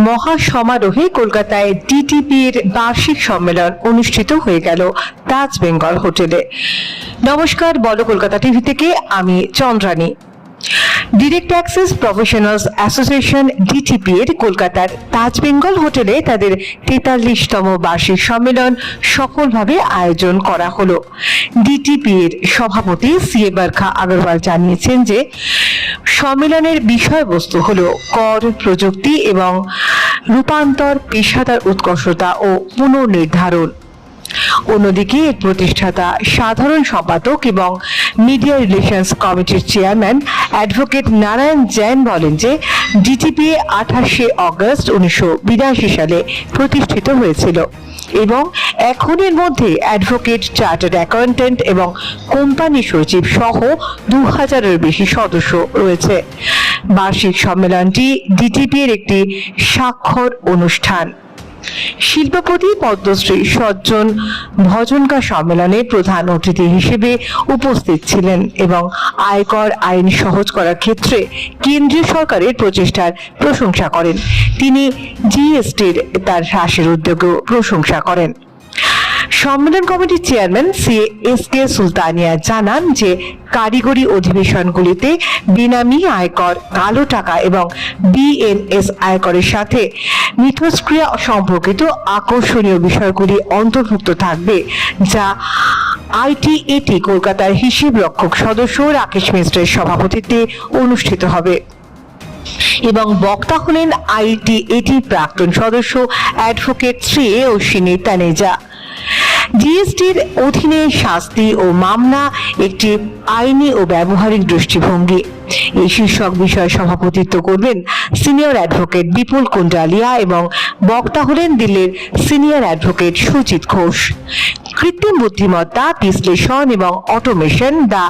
মহা সমারোহে কলকাতায় ডিটিপির বার্ষিক সম্মেলন অনুষ্ঠিত হয়ে গেল তাজ বেঙ্গল হোটেলে। নমস্কার, বলো কলকাতা টিভি থেকে আমি Chandrani. Direct access professionals association DTP এর কলকাতার তাজ বেঙ্গল হোটেলে তাদের 43তম বার্ষিক সম্মেলন সফলভাবে আয়োজন করা হলো। ডিটিপি এর সভাপতি সিএ বরখা আগরওয়াল জানিয়েছেন যে সম্মেলনের বিষয়বস্তু হলো কর, প্রযুক্তি এবং রূপান্তর, পেশাদার উৎকর্ষতা ও পুনর্নির্ধারণ। অন্যদিকে এর প্রতিষ্ঠাতা, সাধারণ সম্পাদক এবং মিডিয়া রিলেশনস কমিটির চেয়ারম্যান অ্যাডভোকেট নারায়ণ জৈন বলেন যে ডিটিপি 28শে অগস্ট 1982 সালে প্রতিষ্ঠিত হয়েছিল এবং এখনের মধ্যে অ্যাডভোকেট, চার্টার্ড অ্যাকাউন্ট্যান্ট এবং কোম্পানি সচিব সহ 2000-এর বেশি সদস্য রয়েছে। বার্ষিক সম্মেলনটি ডিটিপি এর একটি স্বাক্ষর অনুষ্ঠান। শিল্পপতি পদ্মশ্রী সজ্জন ভজনকার সম্মেলনে প্রধান অতিথি হিসেবে উপস্থিত ছিলেন এবং আয়কর আইন সহজ করার ক্ষেত্রে কেন্দ্রীয় সরকারের প্রচেষ্টার প্রশংসা করেন। তিনি জিএসটির তার হ্রাসের উদ্যোগও প্রশংসা করেন। সম্মেলন কমিটির চেয়ারম্যান CSK সুলতানিয়া জানান যে কারিগরি অধিবেশনগুলিতে বেনামি আয়কর, কালো টাকা এবং BNS আয়করের সাথে মিথস্ক্রিয়া সম্পর্কিত আকর্ষণীয় বিষয়গুলি অন্তর্ভুক্ত থাকবে, যা ITAT কলকাতার হিসাব রক্ষক সদস্য রাকেশ মিশ্রের সভাপতিত্বে অনুষ্ঠিত হবে এবং বক্তা হলেন ITAT প্রাক্তন সদস্য অ্যাডভোকেট শ্রী অশ্বিনী তানেজা। জিএসটির অধীনে শাস্তি ও মামলা একটি আইনি ও ব্যবহারিক দৃষ্টিভঙ্গি। এই শীর্ষক বিষয়ে সভাপতিত্ব করবেন সিনিয়র অ্যাডভোকেট বিপুল কুণ্ডালিয়া এবং বক্তা হলেন দিল্লির সিনিয়র অ্যাডভোকেট সুজিত ঘোষ। কৃত্রিম বুদ্ধিমত্তা, বিশ্লেষণ এবং automation, the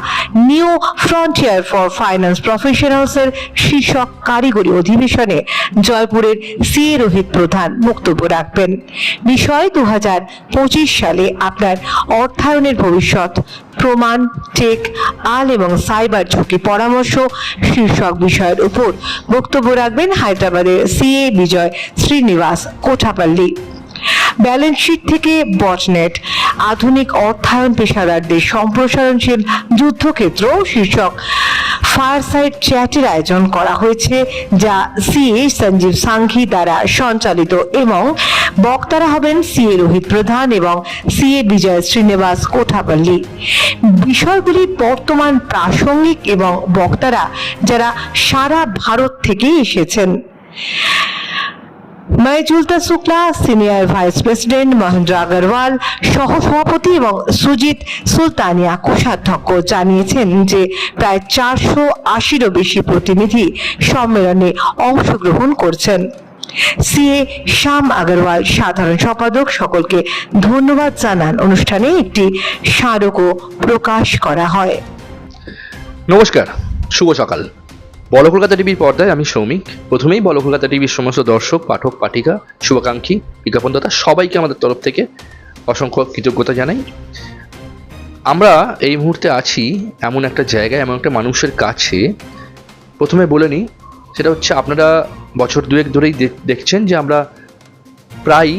new frontier for finance professionals এর শীর্ষক কারিগরি অধিবেশনে জয়পুরের CA রোহিত প্রধান বক্তব্য রাখবেন। বিষয় 2025 সালে আপনার অর্থায়নের ভবিষ্যৎ, প্রমাণ, টেক, আল এবং সাইবার ঝুঁকি পরামর্শ শীর্ষক বিষয়ের উপর বক্তব্য রাখবেন হায়দ্রাবাদের CA বিজয় শ্রীনিবাস কোঠাপাল্লি। ব্যালেন্স শিট থেকে বটনেট, আধুনিক অর্থায়ন পেশাদারদের সম্প্রসারণশীল যুদ্ধক্ষেত্র শীর্ষক ফায়ারসাইড চ্যাটের আয়োজন করা হয়েছে, যা CA সঞ্জীব সাংঘি দ্বারা সঞ্চালিত এবং বক্তারা হবেন CA রোহিত প্রধান এবং CA বিজয় শ্রীনিবাস কোঠাপাল্লি। বিষয়গুলি বর্তমান, প্রাসঙ্গিক এবং বক্তারা যারা সারা ভারত থেকে এসেছেন। ময়জুলতা Shukla, senior vice president Mahendra Agarwal, সহসভাপতি এবং সুজিত সুলতানিয়া কোষাধ্যক্ষ জানিয়েছেন যে প্রায় 480-রও বেশি প্রতিনিধি সম্মেলনে অংশগ্রহণ করছেন। CA শ্যাম আগরওয়াল, সাধারণ সম্পাদক, সকলকে ধন্যবাদ জানান। অনুষ্ঠানে একটি স্মারকও প্রকাশ করা হয়। নমস্কার, শুভ সকাল। বলো কলকাতা টিভির পর্দায় আমি সৌমিক। প্রথমেই বলো কলকাতা টিভির সমস্ত দর্শক, পাঠক, পাঠিকা, শুভাকাঙ্ক্ষী, বিজ্ঞাপনদাতা সবাইকে আমাদের তরফ থেকে অসংখ্য কৃতজ্ঞতা জানাই। আমরা এই মুহূর্তে আছি এমন একটা জায়গায়, এমন একটা মানুষের কাছে। প্রথমে বলে নিই, সেটা হচ্ছে আপনারা বছর দুয়েক ধরেই দেখছেন যে আমরা প্রায়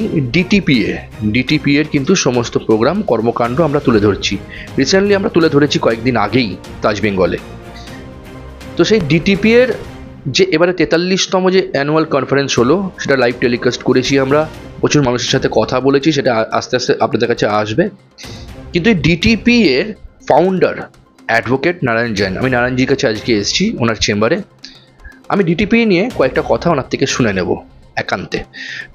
ডিটিপি এর কিন্তু সমস্ত প্রোগ্রাম, কর্মকাণ্ড আমরা তুলে ধরছি। রিসেন্টলি আমরা তুলে ধরেছি কয়েকদিন আগেই তাজ বেঙ্গলে। তো সেই ডিটিপি এর যে এবারে 43তম যে অ্যানুয়াল কনফারেন্স হলো, সেটা লাইভ টেলিকাস্ট করেছি আমরা। প্রচুর মানুষের সাথে কথা বলেছি, সেটা আস্তে আস্তে আপনাদের কাছে আসবে। কিন্তু এই ডিটিপি এর ফাউন্ডার অ্যাডভোকেট নারায়ণ জৈন, আমি নারায়ণজির কাছে আজকে এসেছি ওনার চেম্বারে। আমি ডিটিপি নিয়ে কয়েকটা কথা ওনার থেকে শুনে নেব একান্তে।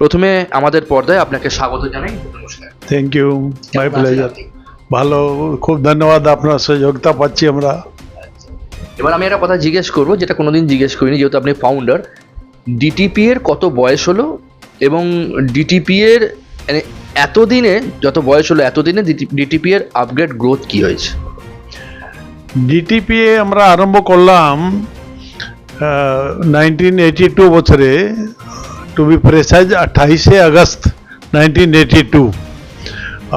প্রথমে আমাদের পর্দায় আপনাকে স্বাগত জানাই। নমস্কার। Thank you, my pleasure. ভালো, খুব ধন্যবাদ, আপনার সহযোগিতা পাচ্ছি আমরা। এবার আমি একটা কথা জিজ্ঞেস করবো, যেটা কোনোদিন জিজ্ঞেস করিনি, যেহেতু আপনি ফাউন্ডার। ডিটিপি এর কত বয়স হলো এবং ডিটিপি এর এতদিনে যত বয়স হলো, এতদিনে ডিটিপি এর আপগ্রেড গ্রোথ কি হয়েছে? ডিটিপি আমরা আরম্ভ করলাম 1982 বছরে, টু বি প্রেসাইজ 28শে আগস্ট 1982।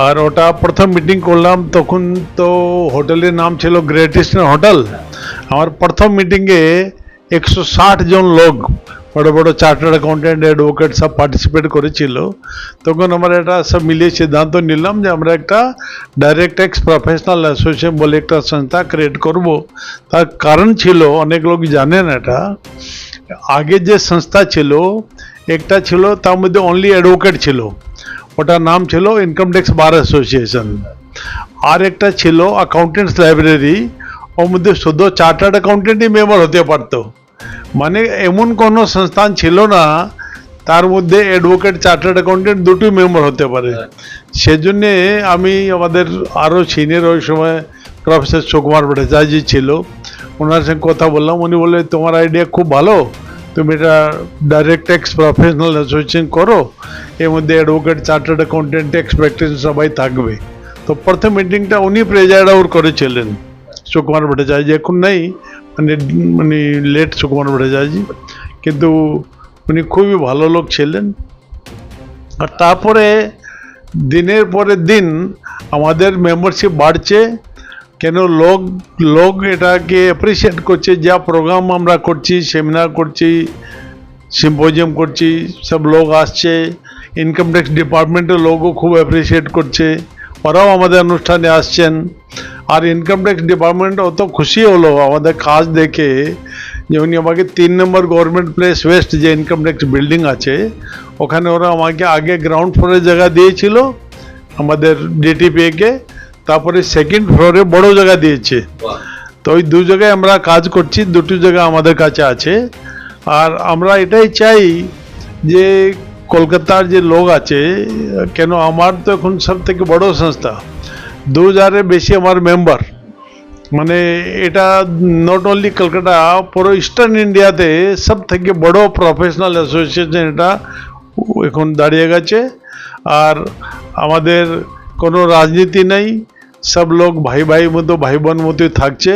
আর ওটা প্রথম মিটিং করলাম, তখন তো হোটেলের নাম ছিল গ্রেট ইস্টার্ন হোটেল। আমার প্রথম মিটিংয়ে 160 জন লোক বড় বড় চার্টার্ড অ্যাকাউন্টেন্ট অ্যাডভোকেট সব পার্টিসিপেট করেছিল, তখন আমরা এটা সব মিলিয়ে সিদ্ধান্ত নিলাম যে আমরা একটা ডাইরেক্ট ট্যাক্স প্রফেশনাল অ্যাসোসিয়েশন বলে একটা সংস্থা ক্রিয়েট করব। তার কারণ ছিল, অনেক লোক জানেন এটা, আগে যে সংস্থা ছিল একটা ছিল তার মধ্যে অনলি অ্যাডভোকেট ছিল, ওটার নাম ছিল ইনকাম ট্যাক্স বার অ্যাসোসিয়েশন। আর একটা ছিল অ্যাকাউন্টেন্টস লাইব্রেরি, ওর মধ্যে শুধু চার্টার্ড অ্যাকাউন্টেন্টই মেম্বার হতে পারতো। মানে এমন কোনো সংস্থান ছিল না তার মধ্যে অ্যাডভোকেট চার্টার্ড অ্যাকাউন্টেন্ট দুটোই মেম্বার হতে পারে। সেজন্যে আমি আমাদের আরও সিনিয়র ওই সময় প্রফেসর সুকুমার ভট্টাচার্য ছিল, ওনার সঙ্গে কথা বললাম। উনি বললে তোমার আইডিয়া খুব ভালো, তুমি এটা ডাইরেক্ট ট্যাক্স প্রফেশনাল অ্যাসোসিয়েশন করো, এর মধ্যে advocate chartered accountant tax practice সবাই থাকবে। তো প্রথম মিটিংটা উনি প্রেজাইড ওভার করেছিলেন, সুকুমার ভট্টাচার্য এখন নেই, মানে লেট সুকুমার ভট্টাচার্য, কিন্তু উনি খুবই ভালো লোক ছিলেন। আর তারপরে দিনের পরে দিন আমাদের মেম্বারশিপ বাড়ছে, কেন লোক এটাকে অ্যাপ্রিসিয়েট করছে। যা প্রোগ্রাম আমরা করছি, সেমিনার করছি, সিম্পোজিয়াম করছি, সব লোক আসছে, ইনকাম ট্যাক্স ডিপার্টমেন্টের লোকও খুব অ্যাপ্রিসিয়েট করছে, ওরাও আমাদের অনুষ্ঠানে আসছেন। আর ইনকাম ট্যাক্স ডিপার্টমেন্ট অত খুশি হলো আমাদের কাজ দেখে যে উনি আমাকে 3 নম্বর গভর্নমেন্ট প্লেস ওয়েস্ট যে ইনকাম ট্যাক্স বিল্ডিং আছে, ওখানে ওরা আমাকে আগে গ্রাউন্ড ফ্লোরে জায়গা দিয়েছিল আমাদের ডিটিপিএকে, তারপরে সেকেন্ড ফ্লোরে বড় জায়গা দিয়েছে। তো ওই দু জায়গায় আমরা কাজ করছি, দুটো জায়গা আমাদের কাছে আছে। আর আমরা এটাই চাই যে কলকাতার যে লোক আছে, কেন আমার তো এখন সব থেকে বড় সংস্থা, 2000-এর বেশি আমার মেম্বার, মানে এটা নট অনলি কলকাতা, পুরো ইস্টার্ন ইন্ডিয়াতে সব থেকে বড় প্রফেশনাল অ্যাসোসিয়েশন এটা এখন দাঁড়িয়ে গেছে। আর আমাদের কোনো রাজনীতি নেই, সব লোক ভাই ভাই মতো ভাই বোন মতোই থাকছে।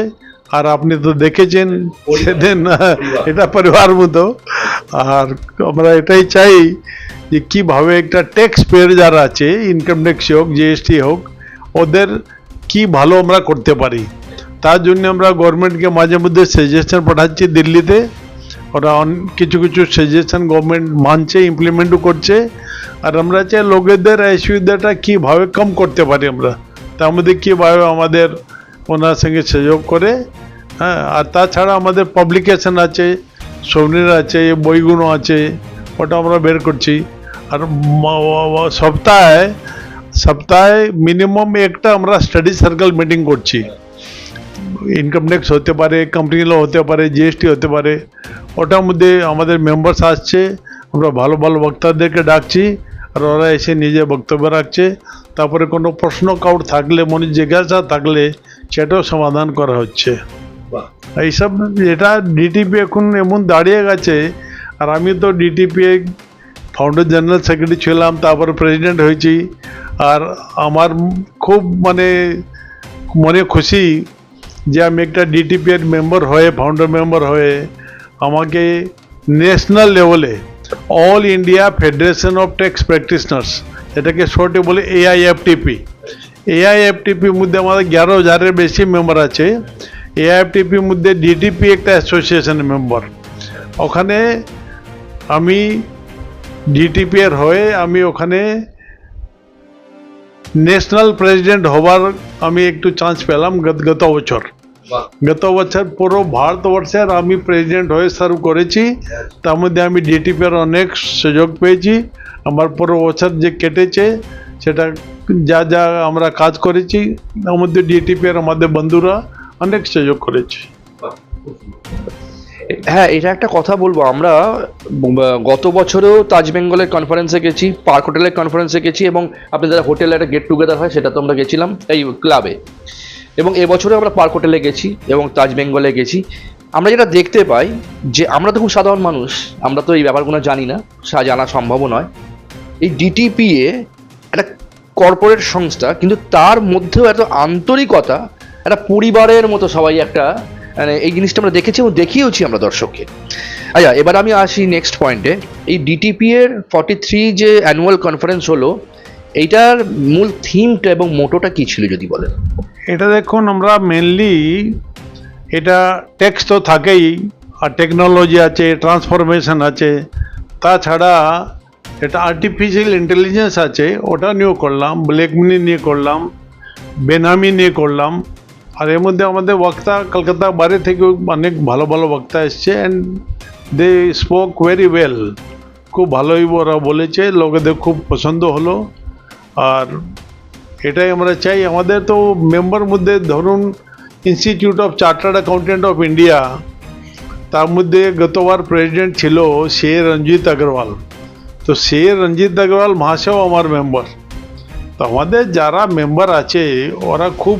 আর আপনি তো দেখেছেন সেদিন, এটা পরিবার মতো। আর আমরা এটাই চাই যে কীভাবে একটা ট্যাক্স পেয়ার যারা আছে, ইনকাম ট্যাক্স হোক, জিএসটি হোক, ওদের কি ভালো আমরা করতে পারি। তার জন্য আমরা গভর্নমেন্টকে মাঝে মধ্যে সাজেশন পাঠাচ্ছি দিল্লিতে, ওরা কিছু কিছু সাজেশন গভর্নমেন্ট মানছে, ইমপ্লিমেন্টও করছে। আর আমরা চাই লোকেদের অসুবিধাটা কীভাবে কম করতে পারি আমরা, তার মধ্যে কীভাবে আমাদের ওনার সঙ্গে সহযোগ করে। হ্যাঁ, আর তাছাড়া আমাদের পাবলিকেশন আছে, সৌনির আছে, বইগুলো আছে, ওটা আমরা বের করছি। আর সপ্তাহে মিনিমাম একটা আমরা স্টাডি সার্কেল মিটিং করছি, ইনকাম ট্যাক্স হতে পারে, কোম্পানি ল হতে পারে, জিএসটি হতে পারে, ওটার মধ্যে আমাদের মেম্বার্স আসছে, আমরা ভালো ভালো বক্তাদেরকে ডাকছি, আর ওরা এসে নিজে বক্তব্য রাখছে। তারপরে কোনো প্রশ্ন কাউর থাকলে, মনে জিজ্ঞাসা থাকলে সেটাও সমাধান করা হচ্ছে। এইসব এটা ডিটিপি এখন এমন দাঁড়িয়ে গেছে। আর আমি তো ডিটিপি ফাউন্ডার জেনারেল সেক্রেটারি ছিলাম, তারপরে প্রেসিডেন্ট হয়েছি। আর আমার খুব মনে খুশি যে আমি একটা ডিটিপি এর মেম্বার হয়ে, ফাউন্ডার মেম্বার হয়ে, আমাকে ন্যাশনাল লেভেলে all India federation of tax practitioners, এটাকে শর্টে বলে এআইএফটিপি, এআইএফটিপির মধ্যে আমাদের 11,000-এর বেশি মেম্বার আছে। এআইএফটিপির মধ্যে ডিটিপি একটা অ্যাসোসিয়েশনের মেম্বার, ওখানে আমি ডিটিপি এর হয়ে আমি ওখানে ন্যাশনাল প্রেসিডেন্ট হবার আমি একটু চান্স পেলাম গত বছর পুরো ভারতবর্ষের আমি প্রেসিডেন্ট হয়ে সার্ভ করেছি। তার মধ্যে আমি ডিটিপি এর অনেক সুযোগ পেয়েছি। আমার পুরো বছর যে কেটেছে সেটা যা যা আমরা কাজ করেছি, তার মধ্যে ডিটিপি এর আমাদের বন্ধুরা অনেক সুযোগ করেছে। হ্যাঁ, এটা একটা কথা বলবো, আমরা গত বছরেও তাজ বেঙ্গলের কনফারেন্সে গেছি, পার্ক হোটেলের কনফারেন্সে গেছি, এবং আপনাদের হোটেলে একটা গেট টুগেদার হয়, সেটা তো আমরা গেছিলাম এই ক্লাবে। এবং এবছরে আমরা পার্ক হোটেলে গেছি এবং তাজ বেঙ্গলে গেছি। আমরা যেটা দেখতে পাই যে আমরা তো খুব সাধারণ মানুষ, আমরা তো এই ব্যাপারগুলো জানি না, জানা সম্ভবও নয়। এই ডিটিপিএ একটা কর্পোরেট সংস্থা, কিন্তু তার মধ্যেও এত আন্তরিকতা, একটা পরিবারের মতো সবাই একটা, মানে এই জিনিসটা আমরা দেখেছি এবং দেখিয়েওছি আমরা দর্শককে। আচ্ছা, এবার আমি আসি নেক্সট পয়েন্টে। এই ডিটিপি এর 43 যে অ্যানুয়াল কনফারেন্স হলো, এইটার মূল থিমটা এবং মোটোটা কি ছিল যদি বলেন। এটা দেখুন, আমরা মেনলি এটা ট্যাক্স তো থাকেই, আর টেকনোলজি আছে, ট্রান্সফরমেশন আছে, তাছাড়া এটা আর্টিফিশিয়াল ইন্টেলিজেন্স আছে, ওটা নিয়েও করলাম, ব্ল্যাক মানি নিয়ে করলাম, বেনামি নিয়ে করলাম। আর এর মধ্যে আমাদের বক্তা কলকাতা বাইরে থেকে অনেক ভালো ভালো বক্তা এসছে, and they spoke very well, খুব ভালোই ওরা বলেছে, লোকেদের খুব পছন্দ হলো। আর এটাই আমরা চাই। আমাদের তো মেম্বার মধ্যে ধরুন institute of chartered accountant of India, তার মধ্যে গতবার প্রেসিডেন্ট ছিল সে রঞ্জিত আগরওয়াল, তো সে রঞ্জিত আগরওয়াল মহাশয় আমার মেম্বার। তো আমাদের যারা মেম্বার আছে ওরা খুব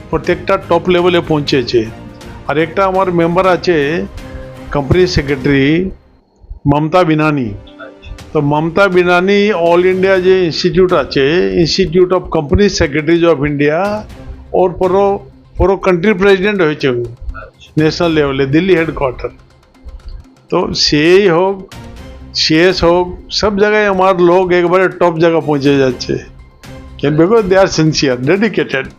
প্রত্যেকটা টপ লেভেলে পৌঁছেছে। আর একটা আমার মেম্বার আছে কোম্পানি সেক্রেটারি মমতা বিনানি, তো মমতা বিনানি অল ইন্ডিয়া যে ইনস্টিটিউট আছে, institute of company secretaries of India, ওর পুরো কান্ট্রি প্রেসিডেন্ট হয়েছে ন্যাশনাল লেভেলে, দিল্লি হেডকোয়ার্টার। তো সেই হোক, সিএস হোক, সব জায়গায় আমার লোক একবারে টপ জায়গা পৌঁছে যাচ্ছে, because they are sincere, dedicated.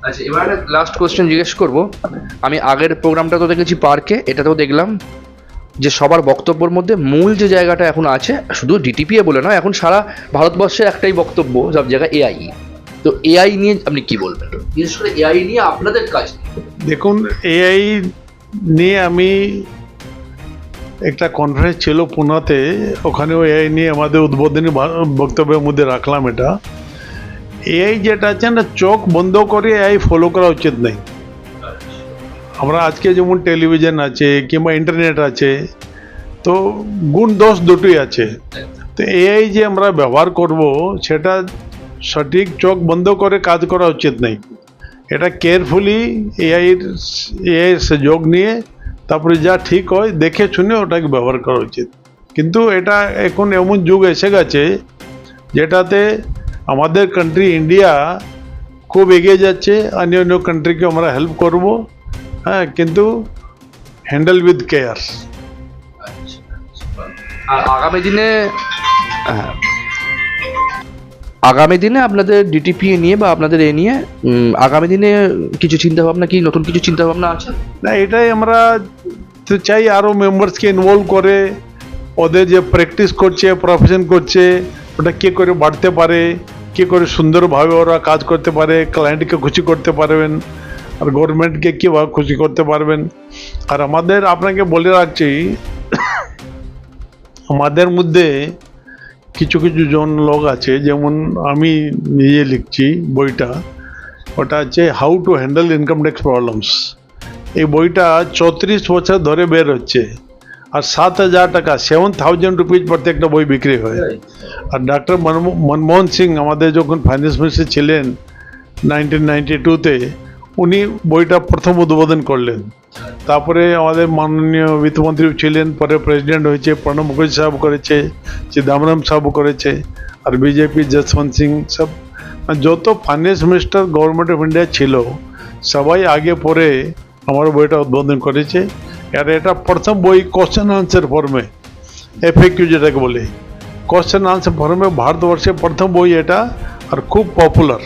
আচ্ছা, এবার লাস্ট কোশ্চেন জিজ্ঞেস করব। আমি আগের প্রোগ্রামটা তো দেখেছি পার্কে, এটাতেও দেখলাম যে সবার বক্তব্যের মধ্যে মূল যে জায়গাটা এখন আছে, শুধু ডিটিপিএ বলে নয়, এখন সারা ভারতবর্ষের একটাই বক্তব্য সব জায়গায় এআই। তো এআই নিয়ে আপনি কি বলবেন, বিশেষ করে এআই নিয়ে আপনাদের কাজ? দেখুন, এআই নিয়ে আমি একটা কনফারেন্স ছিল পুনাতে, ওখানেও এআই নিয়ে আমাদের উদ্বোধনী বক্তব্যের মধ্যে রাখলাম। এটা এআই যেটা আছে না, চোখ বন্ধ করে এআই ফলো করা উচিত নেই। আমরা আজকে যেমন টেলিভিশন আছে কিংবা ইন্টারনেট আছে, তো গুণ দোষ দুটোই আছে। তো এআই যে আমরা ব্যবহার করব সেটা সঠিক চোখ বন্ধ করে কাজ করা উচিত নেই। এটা কেয়ারফুলি এআইয়ের সুযোগ নিয়ে তারপরে যা ঠিক হয় দেখে শুনে ওটাকে ব্যবহার করা উচিত। কিন্তু এটা এখন এমন যুগ এসে গেছে যেটাতে আমাদের কান্ট্রি ইন্ডিয়া খুব এগিয়ে যাচ্ছে, অন্য অন্য কান্ট্রিকে আমরা হেল্প করব, হ্যাঁ, কিন্তু হ্যান্ডেল উইথ কেয়ার। আর আগামী দিনে আপনাদের ডিটিপিএ নিয়ে বা আপনাদের এ নিয়ে আগামী দিনে কিছু চিন্তা ভাবনা, কি নতুন কিছু চিন্তা ভাবনা আছে? না, এটাই আমরা তো চাই আরও মেম্বার্সকে ইনভলভ করে, ওদের যে প্র্যাকটিস করছে, প্রফেশন করছে, ওটা কে করে বাড়তে পারে, কে করে সুন্দরভাবে ওরা কাজ করতে পারে, ক্লায়েন্টকে খুশি করতে পারবেন, আর গভর্নমেন্টকে কীভাবে খুশি করতে পারবেন। আর আমাদের আপনাকে বলে রাখছি, আমাদের মধ্যে কিছু কিছু জন লোক আছে, যেমন আমি নিজে লিখছি বইটা, ওটা আছে how to handle income tax problems. এই বইটা 34 বছর ধরে বের হচ্ছে, আর 7,000 টাকা 7,000 রুপিজ প্রত্যেকটা বই বিক্রি হয়। আর ডক্টর মনমোহন সিং আমাদের যখন ফাইন্যান্স মিনিস্টার ছিলেন 1992-তে, উনি বইটা প্রথম উদ্বোধন করলেন। তারপরে আমাদের মাননীয় বিত্তমন্ত্রী ছিলেন, পরে প্রেসিডেন্ট হয়েছে, প্রণব মুখার্জি সাহেব করেছে, চিদাম্বরম সাহেব করেছে, আর বিজেপি যশবন্ত সিং, সব যত finance minister government of India ছিল সবাই আগে পরে আমার বইটা উদ্বোধন করেছে। আর এটা প্রথম বই কোশ্চেন আনসার ফর্মে, এফএকিউ যেটাকে বলে, কোশ্চেন আনসার ফর্মে ভারতবর্ষে প্রথম বই এটা, আর খুব পপুলার।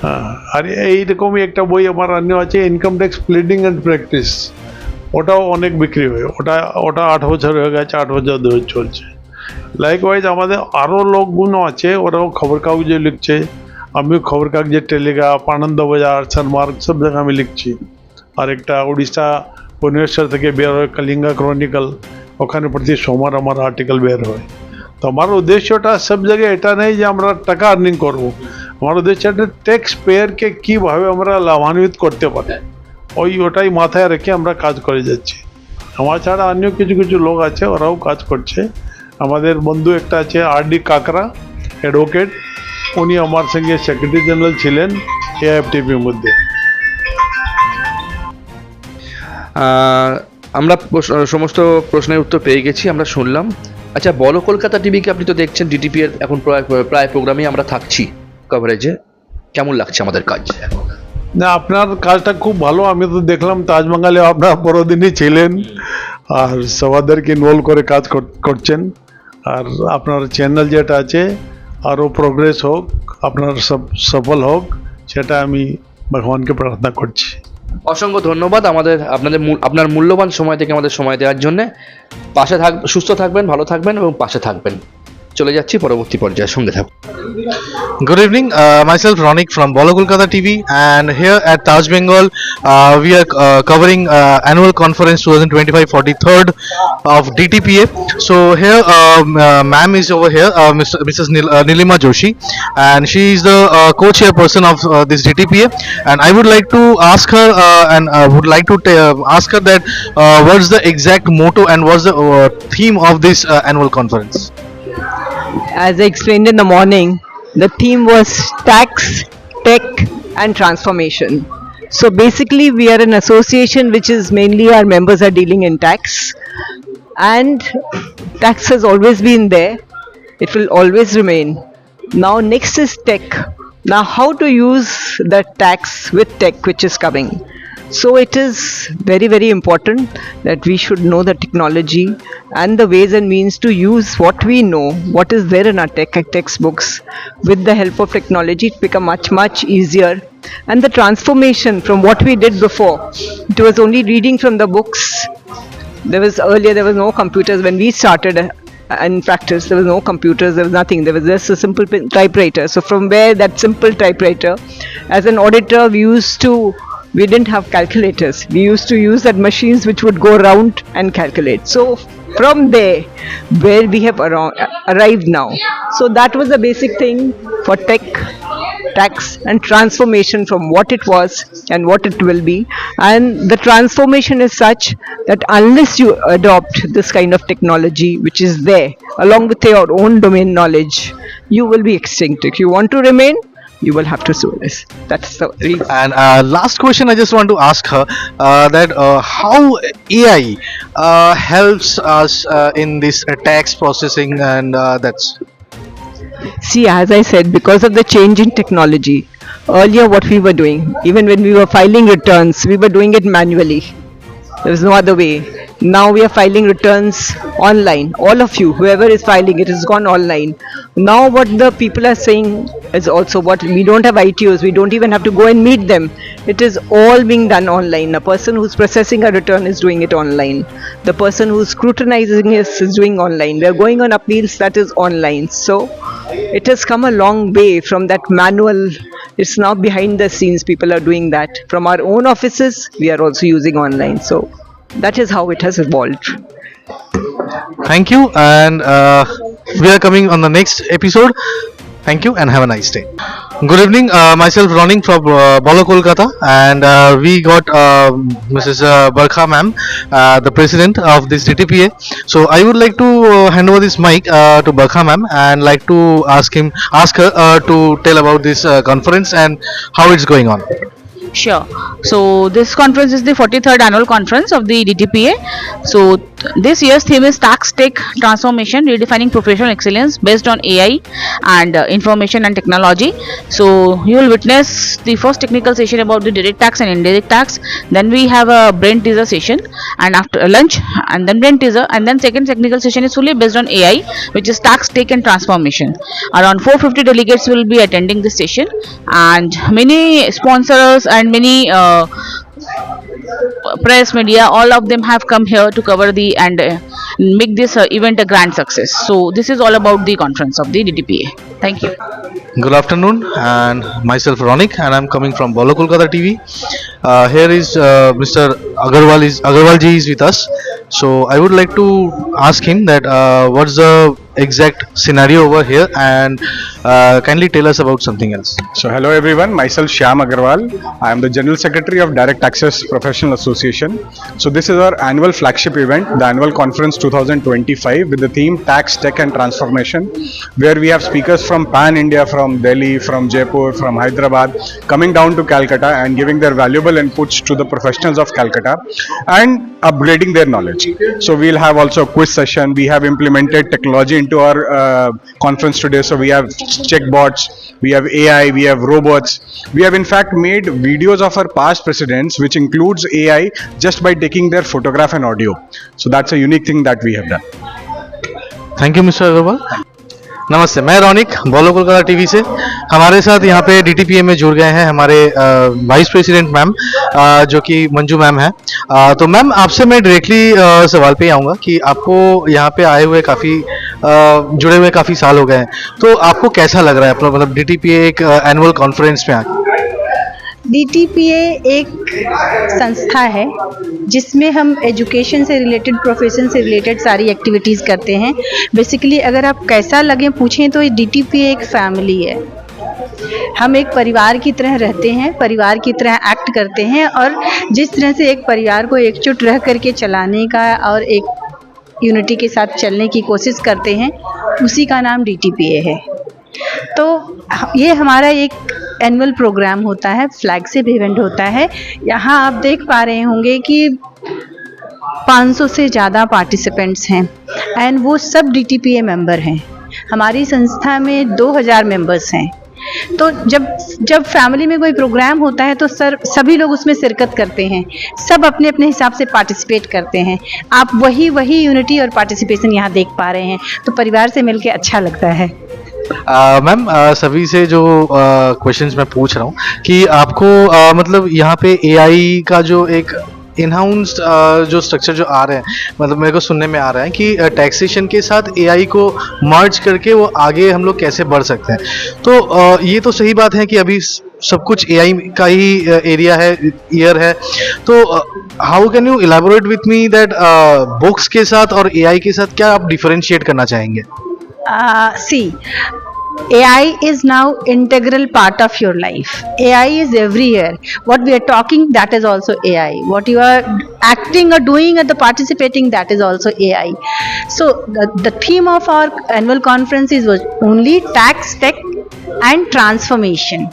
হ্যাঁ, আর এইরকমই একটা বই আমার অন্য আছে, income tax pleading and practice, ওটাও অনেক বিক্রি হয়। ওটা 8 বছর হয়ে গেছে, 8 বছর ধরে চলছে। লাইকওয়াইজ আমাদের আরও লোকগুলো আছে, ওরাও খবর কাগজে লিখছে, আমিও খবর কাগজে, টেলিগ্রাফ, আনন্দবাজার, সনমার্গ, সব জায়গায় আমি লিখছি। আর একটা উড়িষ্যা ভুবনেশ্বর থেকে বের হয় কলিঙ্গা ক্রনিকল, ওখানে প্রতি সোমবার আমার আর্টিকেল বের হয়। তো আমার উদ্দেশ্যটা সব জায়গায় এটা নেই যে আমরা টাকা আর্নিং করবো, আমার উদ্দেশ্যটা ট্যাক্স পেয়ারকে কীভাবে আমরা লাভান্বিত করতে পারি, ওটাই মাথায় রেখে আমরা কাজ করে যাচ্ছি। আমার ছাড়া অন্য কিছু কিছু লোক আছে, ওরাও কাজ করছে। আমাদের বন্ধু একটা আছে আর.ডি. কাকরা, অ্যাডভোকেট, উনি আমার সঙ্গে সেক্রেটারি জেনারেল ছিলেন এআইএফটিপির মধ্যে। আমরা সমস্ত প্রশ্নের উত্তর পেয়ে গেছি, আমরা শুনলাম। আচ্ছা, বলো কলকাতা টিভিকে আপনি তো দেখছেন, ডিটিপি এর এখন প্রায় প্রোগ্রামে আমরা থাকছি কভারেজে, কেমন লাগছে আমাদের কাজ? না, আপনার কাজটা খুব ভালো। আমি তো দেখলাম তাজবাঙালে আপনার বড়দিনই ছিলেন, আর সবাইদেরকে ইনভলভ করে কাজ করছেন। আর আপনার চ্যানেল যেটা আছে আরও প্রোগ্রেস হোক, আপনার সফল হোক, সেটা আমি ভগবানকে প্রার্থনা করছি। অসংখ্য ধন্যবাদ আপনার মূল্যবান সময় থেকে আমাদের সময় দেওয়ার জন্য। সুস্থ থাকবেন, ভালো থাকবেন এবং পাশে থাকবেন। চলে যাচ্ছি পরবর্তী পর্যায়ে, সঙ্গে থাকুন। Good evening, myself Ronik from Bolo Kolkata TV, and here at Taj Bengal we are covering annual conference 2025 43rd of DTPA. So here ma'am is over here, Mrs. Nilima Joshi, and she is the co-chairperson of this DTPA, and I would like to ask her ask her that what's the exact motto and what's the theme of this annual conference. As I explained in the morning, the theme was tax, tech, and transformation. So basically, we are an association which is mainly our members are dealing in tax, and tax has always been there. It will always remain. Now, next is tech. Now, how to use the tax with tech which is coming. So it is very, very important that we should know the technology and the ways and means to use what we know, what is there in our textbooks. With the help of technology, it become much easier. And the transformation from what we did before, it was only reading from the books. There was no computers when we started. In practice, there was no computers, there was nothing, there was just a simple typewriter. So from where that simple typewriter, as an auditor, we didn't have calculators. We used to use that machines which would go around and calculate. So from there, where we have arrived now. So that was the basic thing for tech, tax, and transformation from what it was and what it will be. And the transformation is such that unless you adopt this kind of technology which is there along with your own domain knowledge, you will be extinct. If you want to remain, you will have to do this. That's the reason. And last question I just want to ask her that how AI helps us in this tax processing, and that's. See, as I said, because of the change in technology, earlier what we were doing, even when we were filing returns, we were doing it manually. There was no other way. Now we are filing returns online. All of you, whoever is filing, it has gone online. Now what the people are saying is also what we don't have ITOs. We don't even have to go and meet them. It is all being done online. A person who's processing a return is doing it online. The person who's scrutinizing is doing online. We are going on appeals, that is online. So it has come a long way from that manual. It's now behind the scenes. People are doing that. From our own offices, we are also using online. So that is how it has evolved. Thank you, and we are coming on the next episode. Thank you and have a nice day. Good evening, myself Ronik from Bolo Kolkata, and we got Mrs. Barkha ma'am, the president of this DTPA. So I would like to hand over this mic to Barkha ma'am and like to ask her to tell about this conference and how it's going on. Sure. So this conference is the 43rd annual conference of the DTPA. So this year's theme is tax, tech, transformation, redefining professional excellence based on AI and information and technology. So you will witness the first technical session about the direct tax and indirect tax. Then we have a brain teaser session, and after lunch, and then brain teaser, and then second technical session is fully based on AI, which is tax, tech, and transformation. Around 450 delegates will be attending this session, and many sponsors and many press media, all of them have come here to cover and make this event a grand success. So this is all about the conference of the DTPA. Thank you. Good afternoon, and myself Ronik, and I'm coming from Bolo Kolkata TV. Here is Mr. Agarwal ji is with us. So I would like to ask him that what's the exact scenario over here, and kindly tell us about something else. So hello everyone, myself Shyam Agarwal. I am the General Secretary of Direct Access Professional Association. So this is our annual flagship event, the Annual Conference 2025, with the theme Tax, Tech and Transformation, where we have speakers from Pan India, from Delhi, from Jaipur, from Hyderabad, coming down to Calcutta and giving their valuable inputs to the professionals of Calcutta and upgrading their knowledge. So we'll have also a quiz session. We have implemented technology into our conference today. So we have checkbots, we have AI, we have robots. We have in fact made videos of our past presidents, which includes AI, just by taking their photograph and audio. So that's a unique thing that we have done. Thank you, Mr. Agarwal. नमस्ते, मैं Raunik bowler Kolkata TV से। हमारे साथ यहाँ पे डीटीपीए में जुड़ गए हैं हमारे वाइस प्रेसिडेंट मैम, जो कि मंजू मैम है। तो मैम आपसे मैं डायरेक्टली सवाल पे ही आऊँगा कि आपको यहाँ पे आए हुए काफ़ी जुड़े हुए काफ़ी साल हो गए हैं, तो आपको कैसा लग रहा है अपना मतलब डीटीपीए एक एनुअल कॉन्फ्रेंस में आके? डीटीपीए एक संस्था है जिसमें हम एजुकेशन से रिलेटेड, प्रोफेशन से रिलेटेड सारी एक्टिविटीज़ करते हैं। बेसिकली अगर आप कैसा लगे पूछें तो डीटीपीए एक फैमिली है। हम एक परिवार की तरह रहते हैं, परिवार की तरह एक्ट करते हैं, और जिस तरह से एक परिवार को एकजुट रह करके चलाने का और एक यूनिटी के साथ चलने की कोशिश करते हैं, उसी का नाम डीटीपीए है। तो ये हमारा एक एनुअल प्रोग्राम होता है, फ्लैगशिप इवेंट होता है। यहाँ आप देख पा रहे होंगे कि 500 से ज़्यादा पार्टिसिपेंट्स हैं एंड वो सब डीटीपीए मेंबर हैं। हमारी संस्था में 2000 मेंबर्स हैं। तो जब फैमिली में कोई प्रोग्राम होता है तो सभी लोग उसमें शिरकत करते हैं, सब अपने अपने हिसाब से पार्टिसिपेट करते हैं। आप वही यूनिटी और पार्टिसिपेशन यहाँ देख पा रहे हैं, तो परिवार से मिलके अच्छा लगता है। मैम सभी से जो क्वेश्चंस मैं पूछ रहा हूँ कि आपको मतलब यहाँ पे एआई का जो एक इन-हाउस जो स्ट्रक्चर जो आ रहे हैं, मतलब मेरे को सुनने में आ रहा है कि टैक्सेशन के साथ एआई को मर्ज करके वो आगे हम लोग कैसे बढ़ सकते हैं। तो ये तो सही बात है कि अभी सब कुछ एआई का ही एरिया है, ईयर है। तो how can you elaborate with me that books के साथ और एआई के साथ क्या आप डिफरेंशिएट करना चाहेंगे? See, AI is now integral part of your life. AI is everywhere. What we are talking, that is also AI. What you are acting or doing or the participating, that is also AI. So the theme of our annual conference was only tax, tech and transformation.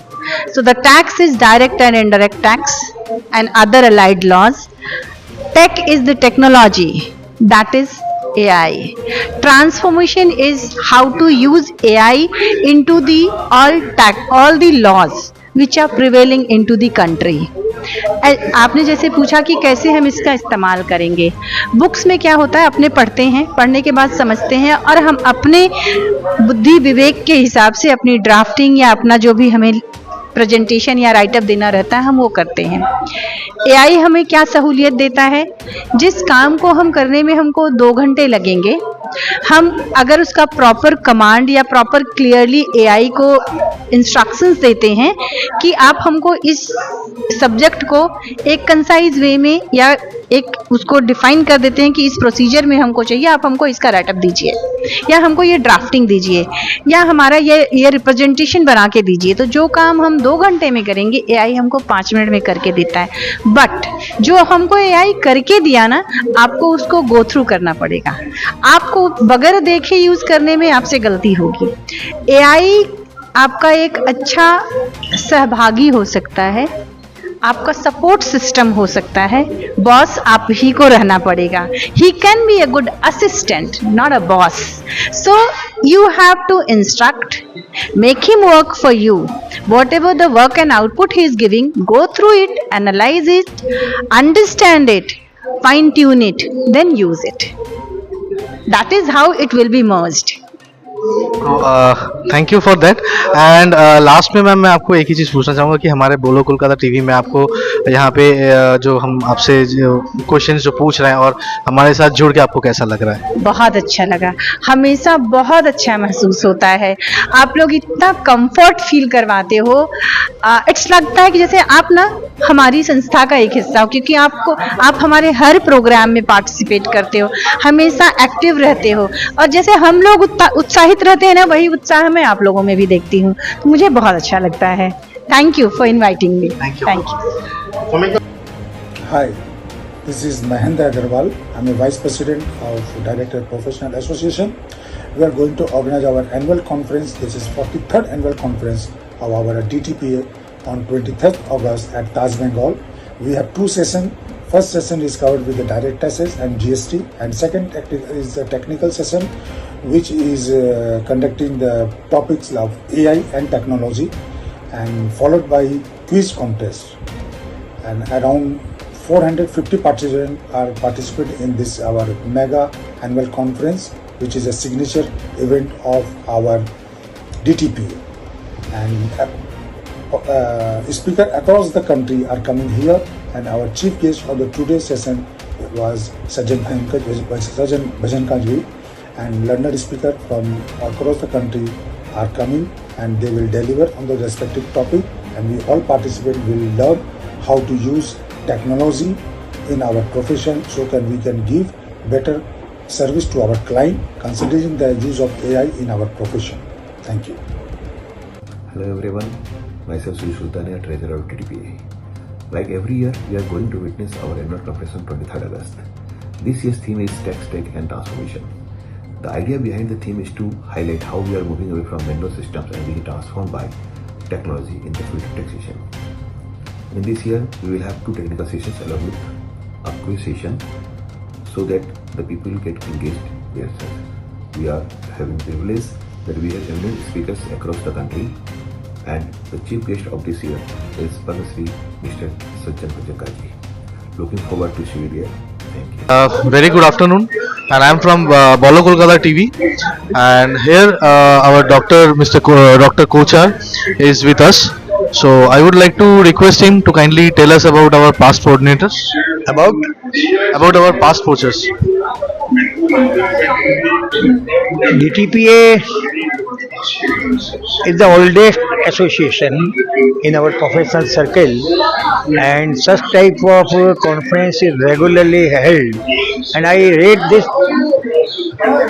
So the tax is direct and indirect tax and other allied laws. Tech is the technology, that is AI. Transformation is how to use AI into all the laws which are prevailing into the country. आपने जैसे पूछा कि कैसे हम इसका इस्तेमाल करेंगे। Books में क्या होता है, अपने पढ़ते हैं, पढ़ने के बाद समझते हैं और हम अपने बुद्धि विवेक के हिसाब से अपनी ड्राफ्टिंग या अपना जो भी हमें प्रेजेंटेशन या राइटअप देना रहता है हम वो करते हैं। एआई हमें क्या सहूलियत देता है, जिस काम को हम करने में हमको 2 घंटे लगेंगे, हम अगर उसका प्रॉपर कमांड या प्रॉपर क्लियरली एआई को इंस्ट्रक्शंस देते हैं कि आप हमको इस सब्जेक्ट को एक कंसाइज वे में या एक उसको डिफाइन कर देते हैं कि इस प्रोसीजर में हमको चाहिए, आप हमको इसका राइटअप दीजिए या हमको ये ड्राफ्टिंग दीजिए या हमारा ये रिप्रेजेंटेशन बना के दीजिए। तो जो काम हम 2 घंटे में करेंगे एआई हमको 5 मिनट में करके देता है। बट जो हमको एआई करके दिया ना, आपको उसको गो थ्रू करना पड़ेगा। आपको बगैर देखे यूज करने में आपसे गलती होगी। एआई आपका एक अच्छा सहभागी हो सकता है, आपका सपोर्ट सिस्टम हो सकता है, बॉस आप ही को रहना पड़ेगा। He can be a good assistant, not a boss. So you have to instruct, make him work for you. Whatever the work and output he is giving, go through it, analyze it, understand it, fine tune it, then use it. That is how it will be merged. Thank you for that. And last में ma'am मैं आपको एक ही चीज़ पूछना चाहूँगा कि हमारे बोलो Kolkata TV में आपको यहाँ पे जो हम आपसे क्वेश्चंस जो पूछ रहे हैं और हमारे साथ जुड़ के आपको कैसा लग रहा है? बहुत अच्छा लगा, हमेशा बहुत अच्छा महसूस होता है। आप लोग इतना कंफर्ट फील करवाते हो, इट्स लगता है कि जैसे आप ना हमारी संस्था का एक हिस्सा हो, क्योंकि आप हमारे हर प्रोग्राम में पार्टिसिपेट करते हो, हमेशा एक्टिव रहते हो और जैसे हम लोग उत्साहित रहते हैं ना, वही उत्साह मैं आप लोगों में भी देखती हूँ, तो मुझे बहुत अच्छा लगता है। Thank you for inviting me. Thank you. Hi, this is Mahendra Agarwal. I'm a Vice President of Director Professional Association. We are going to organize our annual conference. This is 43rd annual conference of our DTPA on 23rd August at Taj Bengal. We have 2 sessions. First session is covered with the direct taxes and GST, and second is the technical session, which is conducting the topics of AI and technology, and followed by quiz contest. And around 450 participants are participating in this our mega annual conference which is a signature event of our DTPA. And speakers across the country are coming here, and our chief guest of the today's session was Sajjan Bhajan Kajvi, and learned speakers from across the country are coming, and they will deliver on the respective topic, and we all participants will learn how to use technology in our profession so we can give better service to our client considering the use of AI in our profession. Thank you. Hello everyone, myself Sri Sultania, Treasurer of DTPA. Like every year, we are going to witness our annual conference on 23rd August. This year's theme is Tax, Tech and Transformation. The idea behind the theme is to highlight how we are moving away from manual systems and being transformed by technology in the field of taxation. In this year, we will have 2 technical sessions along with a quiz session so that the people get engaged themselves. We are having the privilege that we have eminent speakers across the country, and the chief guest of this year is Padma Shri Mr. Sajjan Bhajan Kajvi. Looking forward to see you there. Thank you. Very good afternoon, and I am from Bolo Kolkata TV, and here our Dr. Kochar is with us. So I would like to request him to kindly tell us about our past coordinators. About our past coaches. DTPA is the oldest association in our professional circle, and such type of conference is regularly held, and I rate this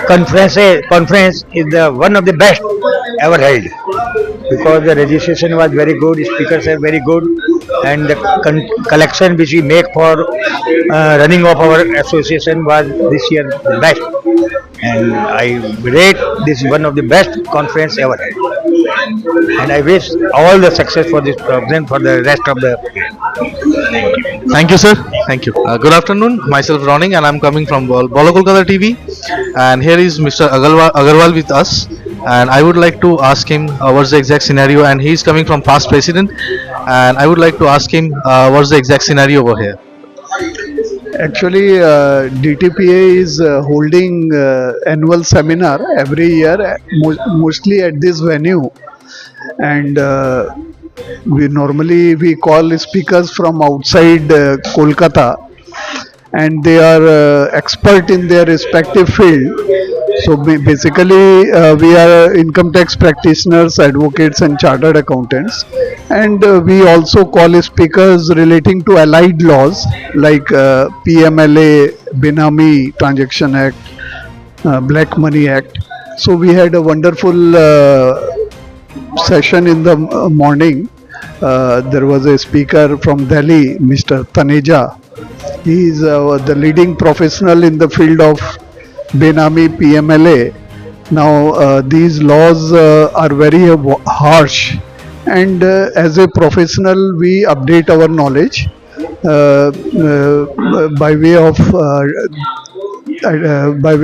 conference is the one of the best ever held, because the registration was very good, speakers are very good, and the collection which we make for running of our association was this year the best, and I rate this one of the best conference ever held, and I wish all the success for this program for the rest of the year. Thank you, sir. Thank you. Good afternoon. Myself Ronik, and I'm coming from Bolo Kolkata TV, and here is Mr. Agarwal with us, and I would like to ask him what's the exact scenario, and he's coming from past president, and I would like to ask him what's the exact scenario over here. Actually, DTPA is holding annual seminar every year, mostly at this venue, and we call speakers from outside Kolkata, and they are expert in their respective field. So basically, we are income tax practitioners, advocates, and chartered accountants, and we also call speakers relating to allied laws like PMLA, Benami Transaction Act, Black Money Act. So we had a wonderful session in the morning. There was a speaker from Delhi, Mr. Taneja. He is the leading professional in the field of Benami PMLA. Now these laws are very harsh, and as a professional we update our knowledge by way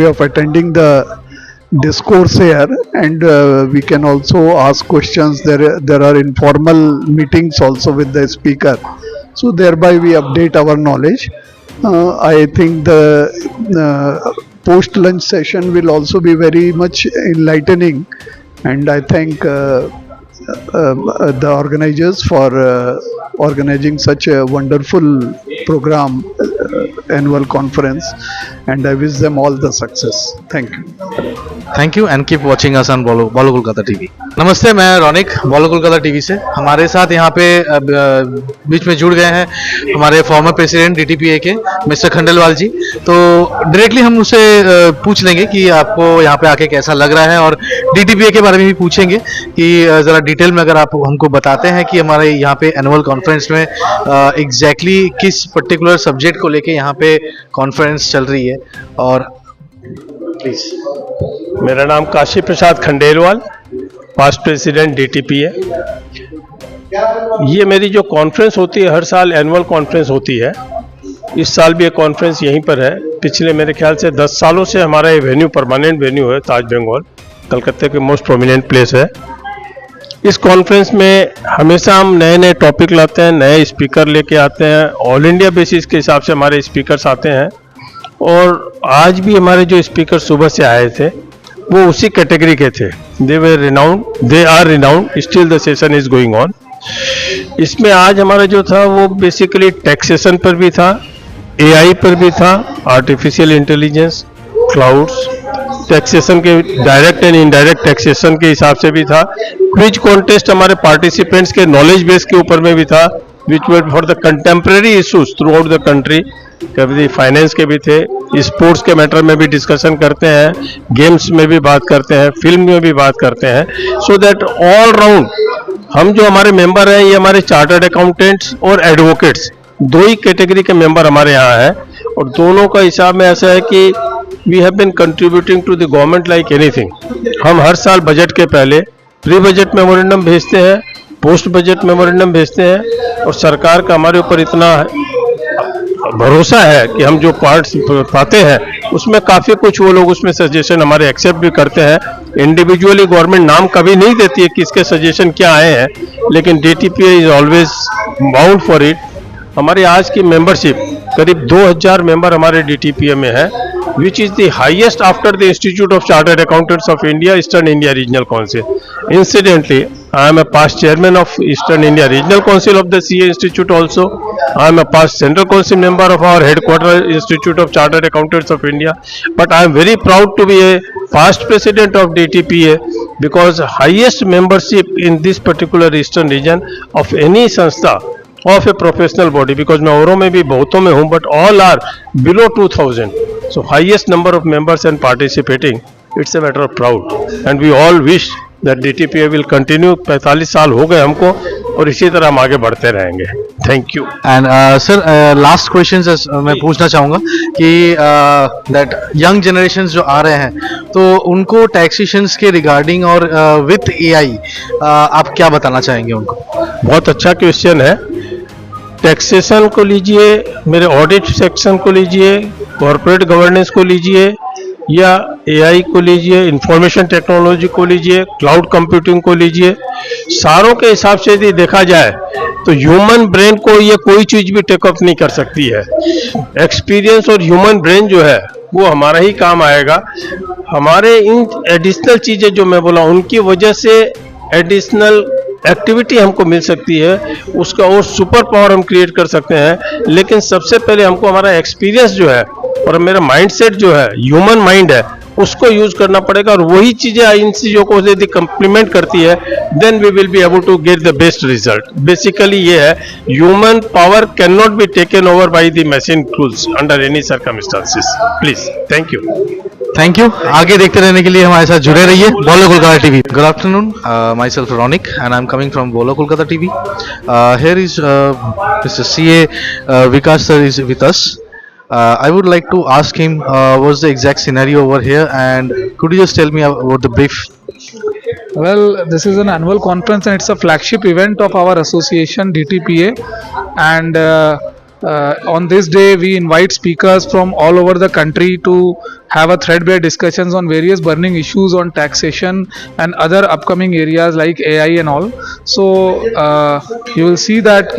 of attending the discourse here, and we can also ask questions. There are informal meetings also with the speaker, so thereby we update our knowledge. I think the post lunch session will also be very much enlightening, and I thank the organizers for organizing such a wonderful program, annual conference, and I wish them all the success. Thank you. Thank you and keep watching us on bowler Kolkata TV. नमस्ते, मैं Raunik bowler Kolkata TV से। हमारे साथ यहाँ पे बीच में जुड़ गए हैं हमारे फॉर्मर प्रेसिडेंट डीटीपीए के मिस्टर खंडेलवाल जी। तो डायरेक्टली हम उससे पूछ लेंगे कि आपको यहाँ पे आके कैसा लग रहा है, और डीटीपीए के बारे में भी पूछेंगे कि ज़रा डिटेल में अगर आप हमको बताते हैं कि हमारे यहाँ पे एनुअल कॉन्फ्रेंस में एग्जैक्टली किस पर्टिकुलर सब्जेक्ट को लेके यहाँ पे कॉन्फ्रेंस चल रही है। और प्लीज। मेरा नाम काशी प्रसाद खंडेलवाल, पास्ट प्रेसिडेंट डीटीपीए। ये मेरी जो कॉन्फ्रेंस होती है, हर साल एनुअल कॉन्फ्रेंस होती है। इस साल भी ये कॉन्फ्रेंस यहीं पर है। पिछले मेरे ख्याल से 10 सालों से हमारा ये वेन्यू परमानेंट वेन्यू है, ताज बंगाल कलकत्ते के मोस्ट प्रोमिनेंट प्लेस है। इस कॉन्फ्रेंस में हमेशा हम नए नए टॉपिक लाते हैं, नए स्पीकर लेके आते हैं। ऑल इंडिया बेसिस के हिसाब से हमारे स्पीकर्स आते हैं और आज भी हमारे जो स्पीकर सुबह से आए थे वो उसी कैटेगरी के थे. They are renowned, still the session is going on. इसमें आज हमारा जो था वो बेसिकली टैक्सेशन पर भी था, एआई पर भी था, आर्टिफिशियल इंटेलिजेंस, क्लाउड्स, टैक्सेशन के डायरेक्ट एंड इनडायरेक्ट टैक्सेशन के हिसाब से भी था. क्विज कॉन्टेस्ट हमारे पार्टिसिपेंट्स के नॉलेज बेस के ऊपर में भी था, which were for the contemporary issues throughout the country. कभी फाइनेंस के भी थे, स्पोर्ट्स के मैटर में भी डिस्कशन करते हैं, गेम्स में भी बात करते हैं, फिल्म में भी बात करते हैं. सो दैट ऑल राउंड हम जो हमारे मेंबर हैं ये हमारे चार्टर्ड अकाउंटेंट्स और एडवोकेट्स दो ही कैटेगरी के मेंबर हमारे यहाँ हैं. और दोनों का हिसाब में ऐसा है कि we have been contributing to the government like anything. हम हर साल बजट के पहले प्री बजट मेमोरेंडम भेजते हैं, पोस्ट बजट मेमोरेंडम भेजते हैं, और सरकार का हमारे ऊपर इतना भरोसा है कि हम जो पार्ट्स पाते हैं उसमें काफ़ी कुछ वो लोग उसमें सजेशन हमारे एक्सेप्ट भी करते हैं. इंडिविजुअली गवर्नमेंट नाम कभी नहीं देती है कि इसके सजेशन क्या आए हैं, लेकिन DTPA is always bound for it. हमारी आज की मेंबरशिप करीब 2000 मेंबर हमारे DTPA में है, which is the highest after the Institute of Chartered Accountants of India, Eastern India Regional Council. Incidentally, I am a past chairman of Eastern India Regional Council of the CA Institute also. I am a past Central Council member of our headquarter Institute of Chartered Accountants of India. But I am very proud to be a past president of DTPA because highest membership in this particular Eastern region of any संस्था of a professional body, because मैं औरों में भी बहुतों में हूँ, but all are below 2000. So highest number of members and participating, it's a matter of proud, and we all wish that DTPA will continue. 45 साल हो गए हमको और इसी तरह हम आगे बढ़ते रहेंगे. Thank you. And sir last question मैं पूछना चाहूँगा कि दैट यंग जनरेशन जो आ रहे हैं तो उनको टैक्सेशंस के रिगार्डिंग और विथ AI आप क्या बताना चाहेंगे उनको? बहुत अच्छा क्वेश्चन है. टैक्सेशन को लीजिए, मेरे ऑडिट सेक्शन को लीजिए, कॉर्पोरेट गवर्नेंस को लीजिए, या AI को लीजिए, इंफॉर्मेशन टेक्नोलॉजी को लीजिए, क्लाउड कंप्यूटिंग को लीजिए, सारों के हिसाब से यदि देखा जाए तो ह्यूमन ब्रेन को ये कोई चीज़ भी टेकअप नहीं कर सकती है. एक्सपीरियंस और ह्यूमन ब्रेन जो है वो हमारा ही काम आएगा. हमारे इन एडिशनल चीज़ें जो मैं बोला उनकी वजह से एडिशनल एक्टिविटी हमको मिल सकती है, उसका और सुपर पावर हम क्रिएट कर सकते हैं. लेकिन सबसे पहले हमको हमारा एक्सपीरियंस जो है और मेरा माइंडसेट जो है, ह्यूमन माइंड है, उसको यूज करना पड़ेगा. और वही चीजें इन चीजों को यदि कंप्लीमेंट करती है, then we will be able to get the best result. Basically ये है, human power can not be taken over by the machine tools under any circumstances. Please, thank you. Thank you. आगे देखते रहने के लिए हमारे साथ जुड़े रहिए. Bolo Kolkata TV. Good afternoon. Myself Ronik and I am coming from Bolo Kolkata TV. Here is Mr. CA Vikas sir is with us. I would like to ask him what's the exact scenario over here, and could you just tell me about the brief? Well, this is an annual conference and it's a flagship event of our association DTPA, and on this day we invite speakers from all over the country to have a threadbare discussions on various burning issues on taxation and other upcoming areas like AI and all. So you will see that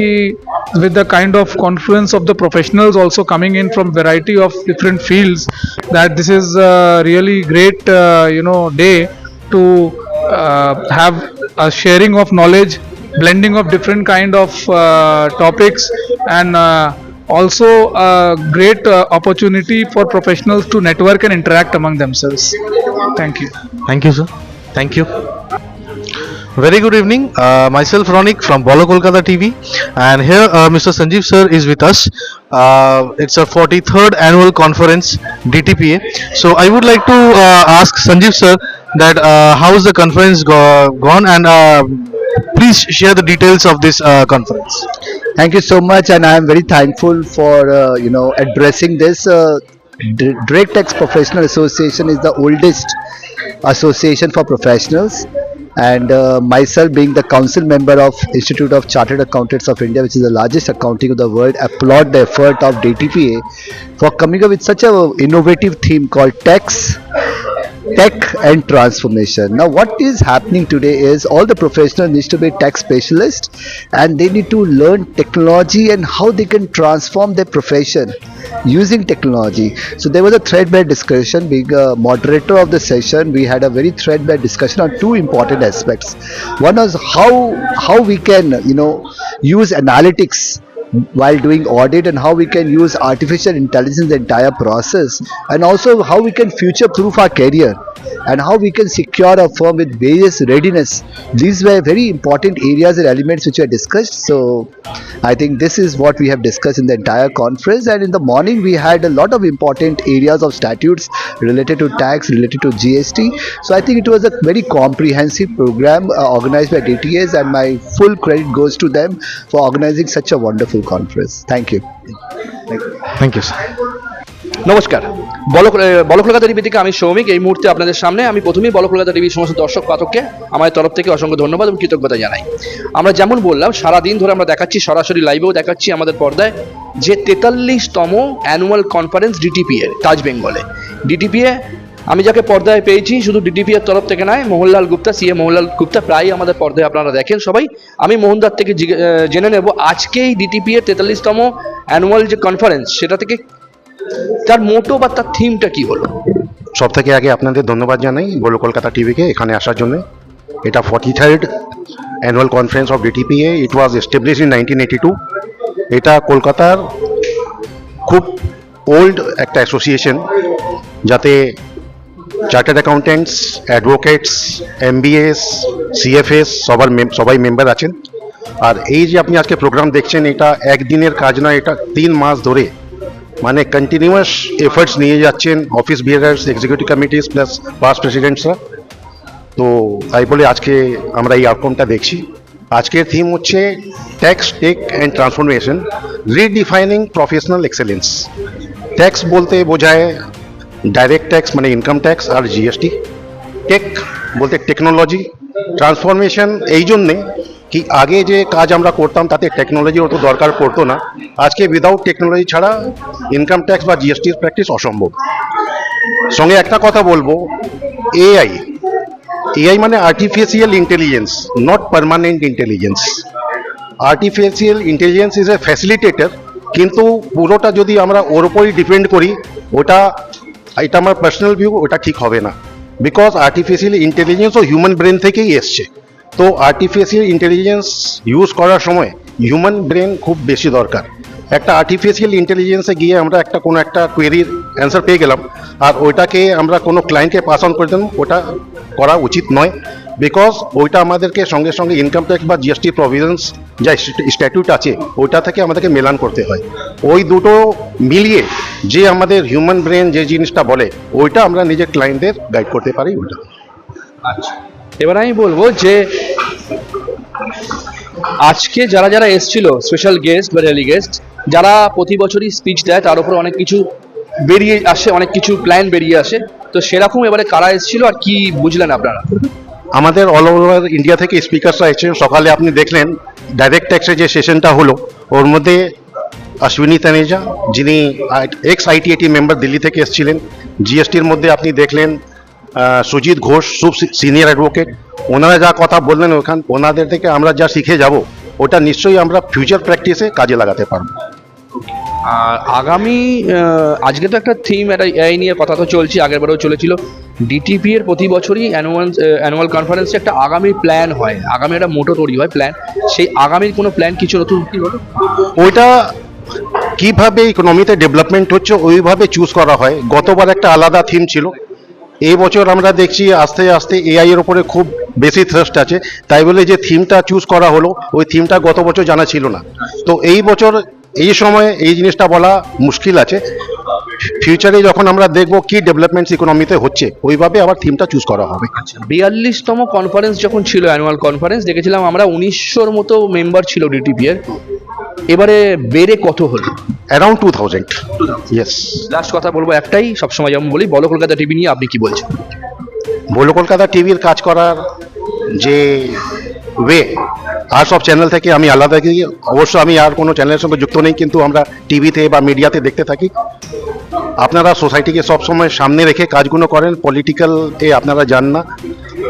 with the kind of confluence of the professionals also coming in from variety of different fields, that this is a really great day to have a sharing of knowledge, blending of different kind of topics, and also a great opportunity for professionals to network and interact among themselves. Thank you. Thank you, sir. Thank you. Very good evening. Myself Ronik from Bolo Kolkata TV, and here Mr. Sanjeev sir is with us. It's a 43rd annual conference DTPA. So I would like to ask Sanjeev sir that how is the conference gone, and please share the details of this conference. Thank you so much, and I am very thankful for addressing this. Direct Tax Professional Association is the oldest association for professionals, and myself being the council member of Institute of Chartered Accountants of India, which is the largest accounting of the world, applaud the effort of DTPA for coming up with such a innovative theme called tax tech and transformation. Now what is happening today is all the professionals need to be tech specialists, and they need to learn technology and how they can transform their profession using technology. So there was a thread-based discussion. Being a moderator of the session, we had a very thread-based discussion on two important aspects. One was how we can use analytics while doing audit, and how we can use artificial intelligence in the entire process, and also how we can future proof our career and how we can secure a firm with various readiness. These were very important areas and elements which were discussed. So I think this is what we have discussed in the entire conference, and in the morning we had a lot of important areas of statutes related to tax, related to GST. So I think it was a very comprehensive program organized by DTS, and my full credit goes to them for organizing such a wonderful conference. Thank you. Thank you, sir. নমস্কার, বলো Kolkata TV থেকে আমি সৌমিক এই মুহূর্তে আপনাদের সামনে। আমি প্রথমেই বলো কলকাতা টিভির সমস্ত দর্শক পাঠককে আমার তরফ থেকে অসংখ্য ধন্যবাদ এবং কৃতজ্ঞতা জানাই। আমরা যেমন বললাম, সারাদিন ধরে আমরা দেখাচ্ছি, সরাসরি লাইভেও দেখাচ্ছি আমাদের পর্দায়, যে 43তম অ্যানুয়াল কনফারেন্স ডিটিপিএ তাজ বেঙ্গলে। ডিটিপিএ আমি যাকে পর্দায় পেয়েছি, শুধু ডিটিপিএর তরফ থেকে নয়, মোহনলাল গুপ্তা, সিএ মোহনলাল গুপ্তা প্রায়ই আমাদের পর্দায় আপনারা দেখেন সবাই। আমি মোহনদার থেকে জেনে নেব আজকেই ডিটিপিএর 43তম অ্যানুয়াল যে কনফারেন্স, সেটা থেকে তার মোটো বা তার থিমটা কি হলো। সব থেকে আগে আপনাদের ধন্যবাদ জানাই বলো কলকাতা টিভিকে এখানে আসার জন্য। এটা 43rd annual conference of DTPA. It was established in 1982। এটা কলকাতার খুব ওল্ড একটা অ্যাসোসিয়েশন, যাতে chartered accountants, advocates, MBAs, CFAs সবাই মেম্বার আছেন। আর এই যে আপনি আজকে প্রোগ্রাম দেখছেন, এটা একদিনের কাজ নয়, এটা 3 মাস ধরে মানে কন্টিনিউয়াস এফার্টস নিয়ে যাচ্ছেন office bearers, executive committees plus past প্রেসিডেন্টসরা। তো তাই বলে আজকে আমরা এই আউটকামটা দেখছি। আজকের থিম হচ্ছে tax, tech and transformation, redefining professional excellence. Tax বলতে বোঝায় ডাইরেক্ট ট্যাক্স মানে ইনকাম ট্যাক্স আর জিএসটি। টেক বলতে টেকনোলজি। ট্রান্সফরমেশন এই জন্যে কি আগে যে কাজ আমরা করতাম তাতে টেকনোলজির অত দরকার পড়তো না। আজকে উইদাউট টেকনোলজি ছাড়া ইনকাম ট্যাক্স বা জিএসটির প্র্যাকটিস অসম্ভব। সঙ্গে একটা কথা বলবো, এআই মানে artificial intelligence, not permanent intelligence. Artificial intelligence is a facilitator, কিন্তু পুরোটা যদি আমরা ওর উপরই ডিপেন্ড করি, এটা আমার পার্সোনাল ভিউ, ওটা ঠিক হবে না। বিকজ আর্টিফিশিয়াল ইন্টেলিজেন্সও হিউম্যান ব্রেন থেকেই এসছে। তো আর্টিফিশিয়াল ইন্টেলিজেন্স ইউজ করার সময় হিউম্যান ব্রেন খুব বেশি দরকার। একটা আর্টিফিশিয়াল ইন্টেলিজেন্সে গিয়ে আমরা কোনো একটা কোয়েরির অ্যান্সার পেয়ে গেলাম, আর ওইটাকে আমরা কোনো ক্লায়েন্টকে পাস অন করে দিলাম, ওটা করা উচিত নয়। বিকজ ওইটা আমাদেরকে সঙ্গে সঙ্গে ইনকাম ট্যাক্স বা জিএসটি প্রভিশনস যা স্ট্যাটিউট আছে ওইটা থেকে আমাদেরকে মেলান করতে হয়। ওই দুটো মিলিয়ে যে আমাদের হিউম্যান ব্রেন যে জিনিসটা বলে, ওইটা আমরা নিজের ক্লায়েন্টদের গাইড করতে পারি ওইটা। আচ্ছা, এবার আমি বলবো যে আজকে যারা যারা এসছিল, স্পেশাল গেস্ট বা রেলি গেস্ট, যারা প্রতি বছরই স্পিচ দেয়, তার উপর অনেক কিছু বেরিয়ে আসে, অনেক কিছু প্ল্যান বেরিয়ে আসে। তো সেরকম এবারে কারা এসেছিল আর কি বুঝলেন আপনারা? আমাদের অল ওভার ইন্ডিয়া থেকে স্পিকারসরা এসেছেন। সকালে আপনি দেখলেন ডাইরেক্ট ট্যাক্সের যে সেশনটা হলো, ওর মধ্যে অশ্বিনী তানেজা, যিনি এক্স ITAT মেম্বার, দিল্লি থেকে এসেছিলেন। জিএসটির মধ্যে আপনি দেখলেন সুজিত ঘোষ, সিনিয়র অ্যাডভোকেট। ওনারা যা কথা বললেন, ওনাদের থেকে আমরা যা শিখে যাব, ওটা নিশ্চয়ই আমরা ফিউচার প্র্যাকটিসে কাজে লাগাতে পারবো। আর আগামী আজকে তো একটা থিম, একটা এআই নিয়ে কথা তো চলছে, আগের বারেও চলেছিল। ডিটিপি এর প্রতি বছরই অ্যানুয়াল কনফারেন্সে একটা আগামী প্ল্যান হয়, আগামী একটা মোটো তৈরি হয় প্ল্যান। সেই আগামীর কোনো প্ল্যান কিছু নতুন কি হলো? ওইটা কিভাবে ইকোনমিতে ডেভেলপমেন্ট হচ্ছে ওইভাবে চুজ করা হয়। গতবার একটা আলাদা থিম ছিল, এই বছর আমরা দেখছি আস্তে আস্তে এআই এর উপরে খুব বেশি থ্রাস্ট আছে, তাই বলে যে থিমটা চুজ করা হলো, ওই থিমটা গত বছর জানা ছিল না। তো এই বছর এই সময় এই জিনিসটা বলা মুশকিল আছে। ফিউচারে যখন আমরা দেখব কি ডেভেলপমেন্টস ইকোনমিতে হচ্ছে, ওইভাবে আবার থিমটা চুজ করা হবে। 42তম কনফারেন্স যখন ছিল, অ্যানুয়াল কনফারেন্স, দেখেছিলাম আমরা 1900-র মতো মেম্বার ছিল ডিটিপি এর। এবারে বেড়ে কত হলো? অ্যারাউন্ড 2000। ইয়েস। লাস্ট কথা বলবো একটাই, সবসময় যেমন বলি, বলো কলকাতা টিভি নিয়ে আপনি কি বলছেন? বলো কলকাতা টিভির কাজ করার যে ওয়ে আর সব চ্যানেল থেকে আমি আলাদা কি অবশ্য আমি আর কোনো চ্যানেলের সঙ্গে যুক্ত নেই, কিন্তু আমরা টিভিতে বা মিডিয়াতে দেখতে থাকি। আপনারা সোসাইটিকে সবসময় সামনে রেখে কাজগুলো করেন, পলিটিক্যালে আপনারা যান না।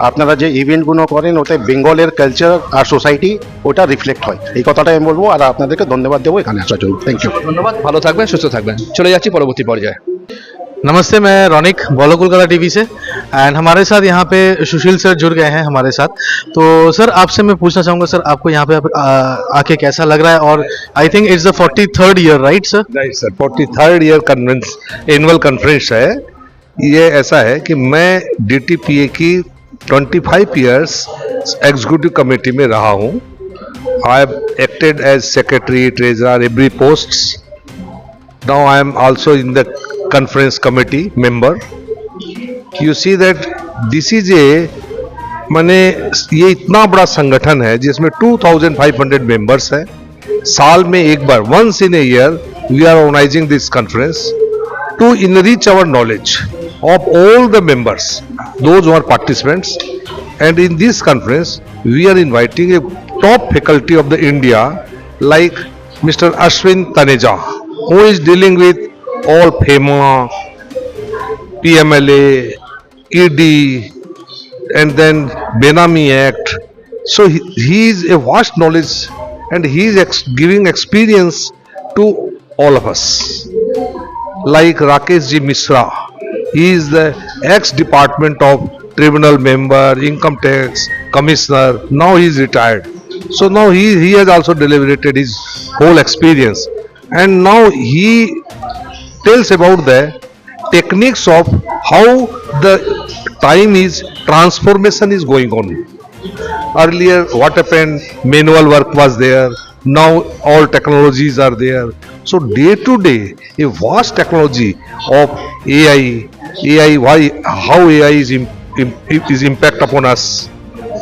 আপনারা যে ইভেন্টগুলো করেন ওতে বেঙ্গলের কালচার আর সোসাইটি ওটা রিফ্লেক্ট হয়, এই কথাটাই আমি বলবো। আর আপনাদেরকে ধন্যবাদ দেবো এখানে আসার জন্য। Thank you. ধন্যবাদ, ভালো থাকবেন, সুস্থ থাকবেন। চলে যাচ্ছি পরবর্তী পর্যায়ে। नमस्ते, मैं रौनिक बॉलो कोलकाता टीवी से, एंड हमारे साथ यहाँ पे सुशील सर जुड़ गए हैं हमारे साथ। तो सर आपसे मैं पूछना चाहूँगा सर, आपको यहाँ पे आके कैसा लग रहा है? और I think it's the 43rd year, right sir? Right sir, 43rd year conference, annual conference है। ये ऐसा है कि मैं DTPA की 25 ईयर्स एग्जीक्यूटिव कमेटी में रहा हूँ। I have acted as secretary, treasurer, every posts. Now I am also in the conference committee member. You see that this is a माने ये इतना बड़ा संगठन है जिसमें 2500 मेंबर्स हैं। साल में एक बार, once in a year, we are organizing this conference to enrich our knowledge of all the members, those who are participants. And in this conference, we are inviting a top faculty of the India like Mr. Ashwin Taneja, who is dealing with all FEMA, PMLA, ED, and then Benami Act. So he is a vast knowledge, and he is giving experience to all of us. Like Rakesh Ji Misra, he is the ex-department of tribunal member, income tax commissioner. Now he is retired. So now he has also deliberated his whole experience, and now he tells about the techniques of how the time is transformation is going on. Earlier what happened, manual work was there, now all technologies are there. So day to day a vast technology of AI, how AI is impact upon us,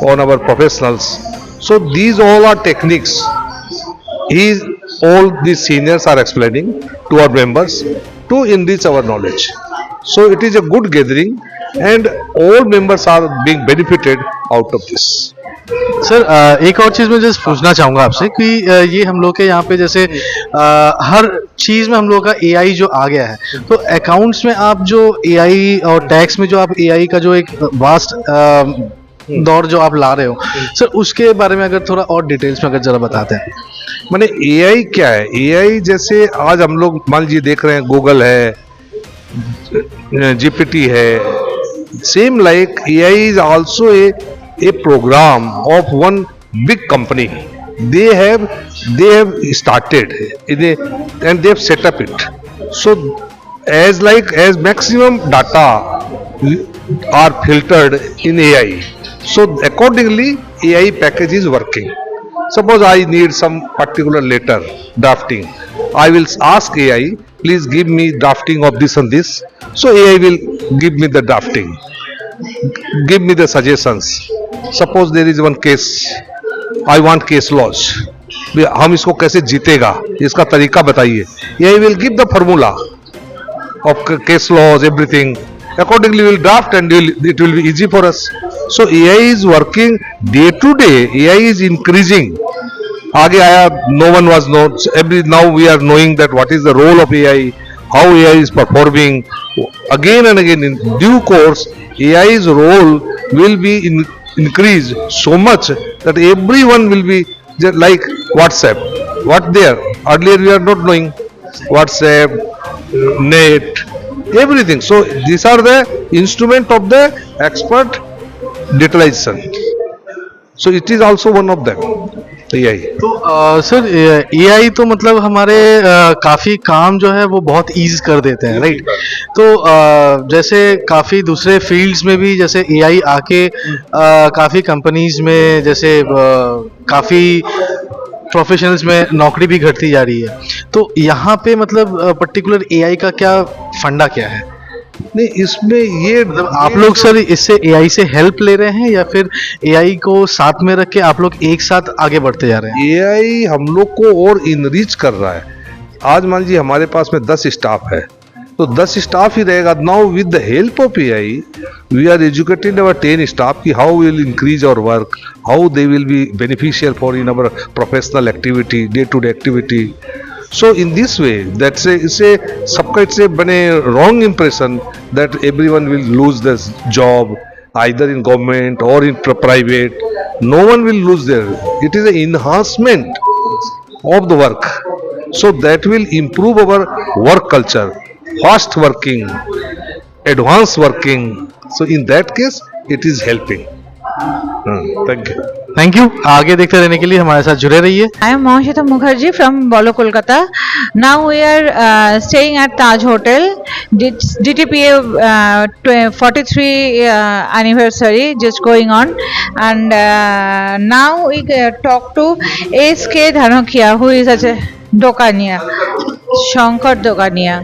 on our professionals. So these all are techniques all these seniors are explaining to our members to enrich our knowledge. So it is a good gathering, and all members are being benefited out of this. Sir एक और चीज़ मैं just पूछना चाहूँगा आपसे कि ये हम लोग के यहाँ पे जैसे हर चीज़ में हम लोग का AI जो आ गया है, तो अकाउंट्स में आप जो AI और टैक्स में जो आप AI का जो एक वास्ट दौर जो आप ला रहे हो सर, उसके बारे में अगर थोड़ा और डिटेल्स में अगर जरा बताते हैं। माने AI क्या है? AI जैसे आज हम लोग मान लीजिए देख रहे हैं, गूगल है, GPT है, same like AI is also a program of one big company. They have started and they have set up it. So as maximum data are filtered in AI. So accordingly AI package is working. Suppose I need some particular letter drafting, I will ask AI, please give me drafting of this and this. So AI will give me the drafting, give me the suggestions. Suppose there is one case, I want case laws, हम इसको कैसे जीतेगा, इसका तरीका बताइए। AI will give the formula of case laws, everything. Accordingly we will draft and it will be easy for us. So AI is working day to day. AI is increasing. आगे आया, no one was known. Now we are knowing that what is the role of AI, how AI is performing. Again and again, in due course, AI's role will be increased so much that everyone will be just like WhatsApp. What there? Earlier we are not knowing WhatsApp, net, everything. So these are the instrument of the expert digitalization. So it is also one of them. AI. तो sir AI तो मतलब हमारे काफ़ी काम जो है वो बहुत ईज कर देते हैं, राइट? तो जैसे काफ़ी दूसरे फील्ड्स में भी जैसे AI आके काफ़ी कंपनीज में जैसे काफ़ी प्रोफेशनल्स में नौकरी भी घटती जा रही है, तो यहाँ पे मतलब पर्टिकुलर AI का क्या फंडा क्या है? नहीं, इसमें ये मतलब आप लोग सर इससे AI से हेल्प ले रहे हैं या फिर AI को साथ में रख के आप लोग एक साथ आगे बढ़ते जा रहे हैं? AI हम लोग को और इनरिच कर रहा है। आज मान लीजिए हमारे पास में 10 स्टाफ है, तो 10 स्टाफ ही रहेगा. Now with the help of AI we are educating our 10 staff की how will increase our work, how they will be beneficial for in our professional activity, day to day activity. So in this way, सबका इससे बने wrong impression that everyone will lose their job either in government or in private. No one will lose there. It is an enhancement of the work. So that will improve our work culture, fast working, advanced working. So in that case, it is helping. Thank you. Thank you. आगे देखते रहने के लिए हमारे साथ जुड़े रहिए. I am Mohita Mukherjee from Bolo Kolkata. Now we are staying at Taj Hotel. DTPA 43 anniversary just going on, and now we talk to S.K. Dhanokia, who is a Dokania, Shankar Dokania.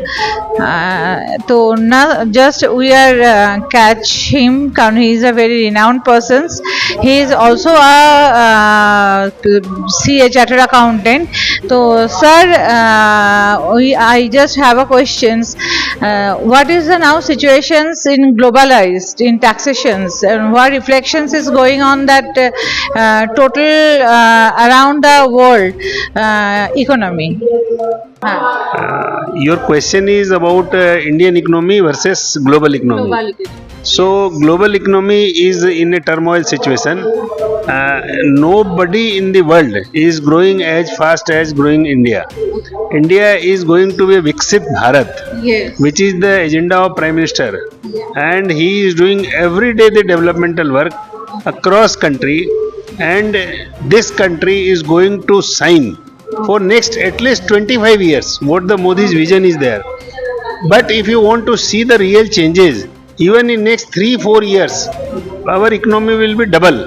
So now just we are catch him because he is a very renowned person. He is also a CA chartered accountant. So sir, I just have a questions. What is the now situations in globalized in taxations, and what reflections is going on that total around the world economy? Your question is about Indian economy versus global economy. So global economy is in a turmoil situation. Nobody in the world is growing as fast as growing India. India is going to be a Viksit Bharat, which is the agenda of Prime Minister, and he is doing every day the developmental work across country, and this country is going to sign for next at least 25 years what the Modi's vision is there. But if you want to see the real changes, even in next 3-4 years our economy will be double,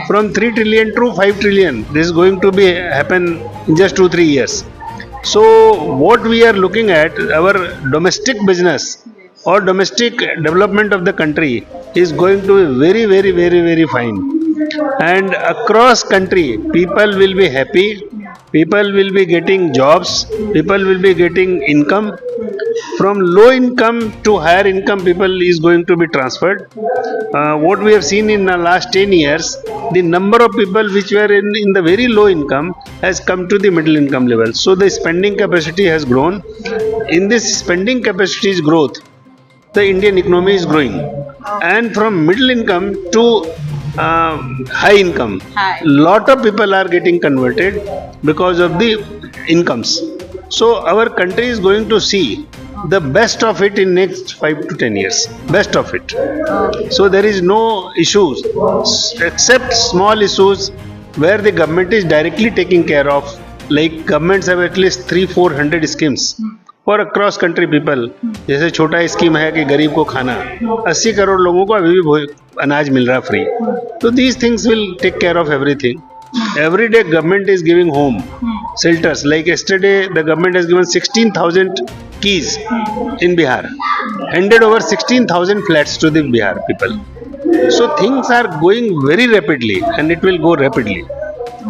from 3 trillion to 5 trillion. This is going to be happen in just 2-3 years. So what we are looking at, our domestic business or domestic development of the country is going to be very, very, very, very fine, and across country people will be happy, people will be getting jobs, people will be getting income. From low income to higher income, people is going to be transferred. What we have seen in the last 10 years, the number of people which were in the very low income has come to the middle income level. So the spending capacity has grown. In this spending capacity's growth, the Indian economy is growing. And from middle income to high income, lot of people are getting converted because of the incomes. So our country is going to see the best of it in next 5 to 10 years, best of it. So there is no issues except small issues where the government is directly taking care of, like governments have at least 300-400 schemes for across country people. जैसे छोटा scheme है कि गरीब को खाना, 80 करोड़ लोगों को अभी भी अनाज मिल रहा free. So these things will take care of everything. Every day government is giving home shelters. Like yesterday the government has given 16,000 keys in Bihar, handed over 16,000 flats to the Bihar people. So things are going very rapidly, and it will go rapidly.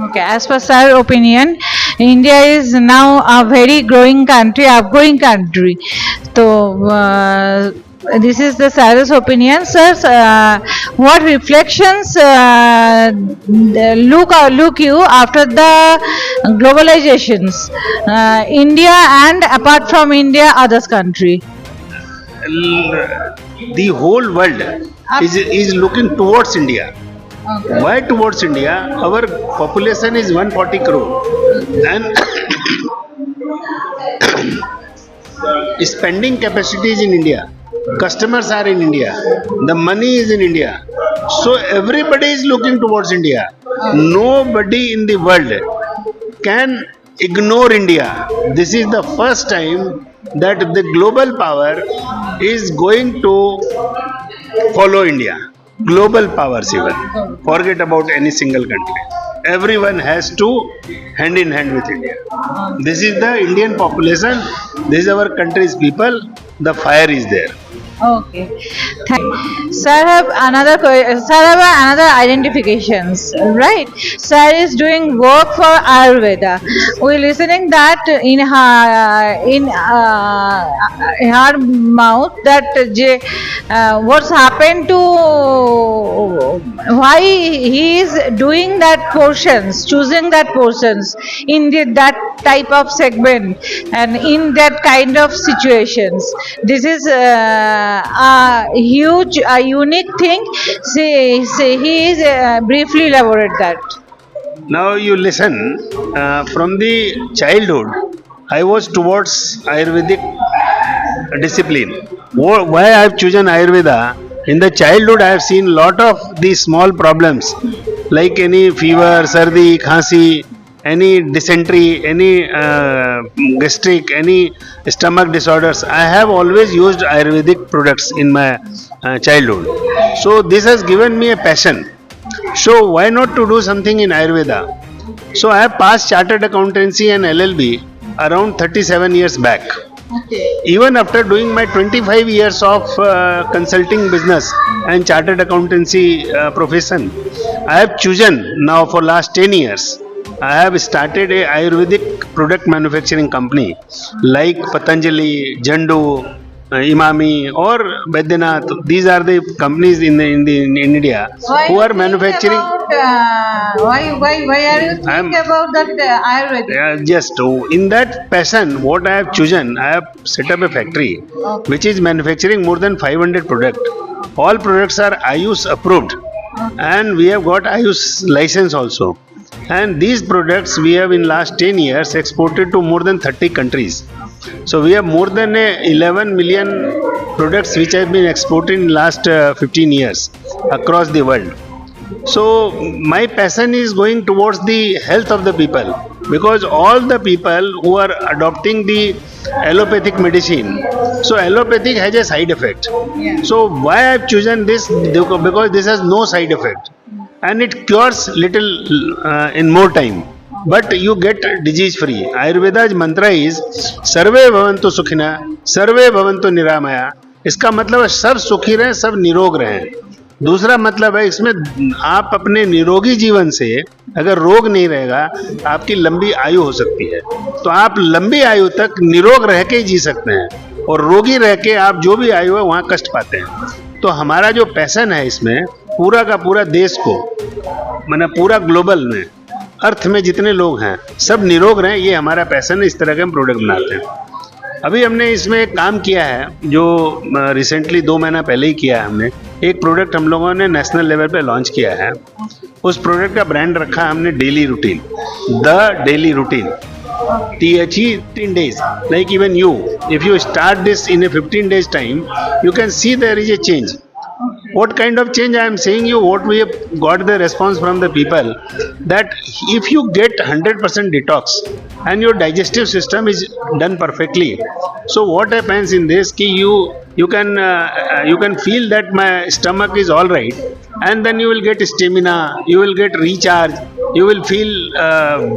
Okay, as per sir opinion, India is now a very growing country, upgrowing country. So this is the sir's opinion. Sir, what reflections look you after the globalizations, India and apart from India, others country? The whole world is looking towards India. Okay. Why towards India? Our population is 140 crore and spending capacity is in India. Customers are in India. The money is in India. So everybody is looking towards India. Nobody in the world can ignore India. This is the first time that the global power is going to follow India. Global powers even. Forget about any single country. Everyone has to hand in hand with India. This is the Indian population. This is our country's people. The fire is there. Okay. Sir have another identifications, right? Sir is doing work for Ayurveda. We listening that in her mouth that what's happened to why he is doing that portions, choosing that portions in that type of segment and in that kind of situations. This is a huge, unique thing. He is briefly elaborate that. Now you listen, from the childhood, I was towards Ayurvedic discipline. Why I have chosen Ayurveda? In the childhood, I have seen lot of these small problems like any fever, sardi, khansi, any dysentery, any gastric, any stomach disorders. I have always used Ayurvedic products in my childhood. So this has given me a passion. So why not to do something in Ayurveda? So I have passed Chartered Accountancy and LLB around 37 years back. Even after doing my 25 years of consulting business and chartered accountancy profession, I have chosen now for last 10 years, I have started a Ayurvedic product manufacturing company like Patanjali, Jandu, Imami or Baidyanath. These are the companies in India who are manufacturing. Why are you thinking about that Ayurvedic? Just in that passion, what I have chosen, I have set up a factory which is manufacturing more than 500 products. All products are Ayush approved and we have got Ayush license also. And these products we have in last 10 years exported to more than 30 countries. So we have more than 11 million products which have been exported in last 15 years across the world. So my passion is going towards the health of the people, because all the people who are adopting the allopathic medicine, so allopathic has a side effect. So why I have chosen this? Because this has no side effect and it cures little in more time, but you get disease free. Ayurveda's mantra is सर्वे भवन्तु सुखिनः सर्वे भवन्तु निरामया. इसका मतलब है सब सुखी रहें, सब निरोग रहें. दूसरा मतलब है इसमें आप अपने निरोगी जीवन से, अगर रोग नहीं रहेगा तो आपकी लंबी आयु हो सकती है. तो आप लंबी आयु तक निरोग रह के जी सकते हैं, और रोगी रह के आप जो भी आयु है वहाँ कष्ट पाते हैं. तो हमारा जो पैशन है इसमें पूरा का पूरा देश को, माने पूरा ग्लोबल में, अर्थ में जितने लोग हैं सब निरोग रहें, ये हमारा पैशन है. इस तरह के हम प्रोडक्ट बनाते हैं. अभी हमने इसमें एक काम किया है जो रिसेंटली 2 महीना पहले ही किया है. हमने एक प्रोडक्ट हम लोगों ने नेशनल लेवल पे लॉन्च किया है. उस प्रोडक्ट का ब्रांड रखा है हमने daily routine, the daily routine. THE 15 days. Like even you, if you start this in a 15 days time, you can see there is a change. What kind of change I am saying you, what we have got the response from the people, that if you get 100% detox and your digestive system is done perfectly, so what happens in this ki you can feel that my stomach is all right, and then you will get stamina, you will get recharge, you will feel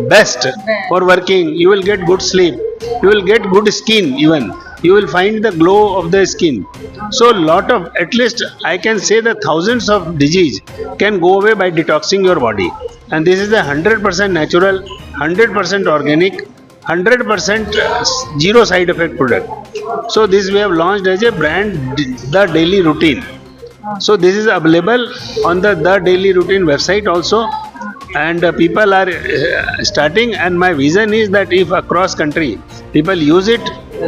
best for working, you will get good sleep, you will get good skin, even you will find the glow of the skin. So lot of, at least I can say that thousands of disease can go away by detoxing your body. And this is a 100% natural, 100% organic, 100% zero side effect product. So this we have launched as a brand, The Daily Routine. So this is available on the Daily Routine website also, and people are starting, and my vision is that if across country people use it,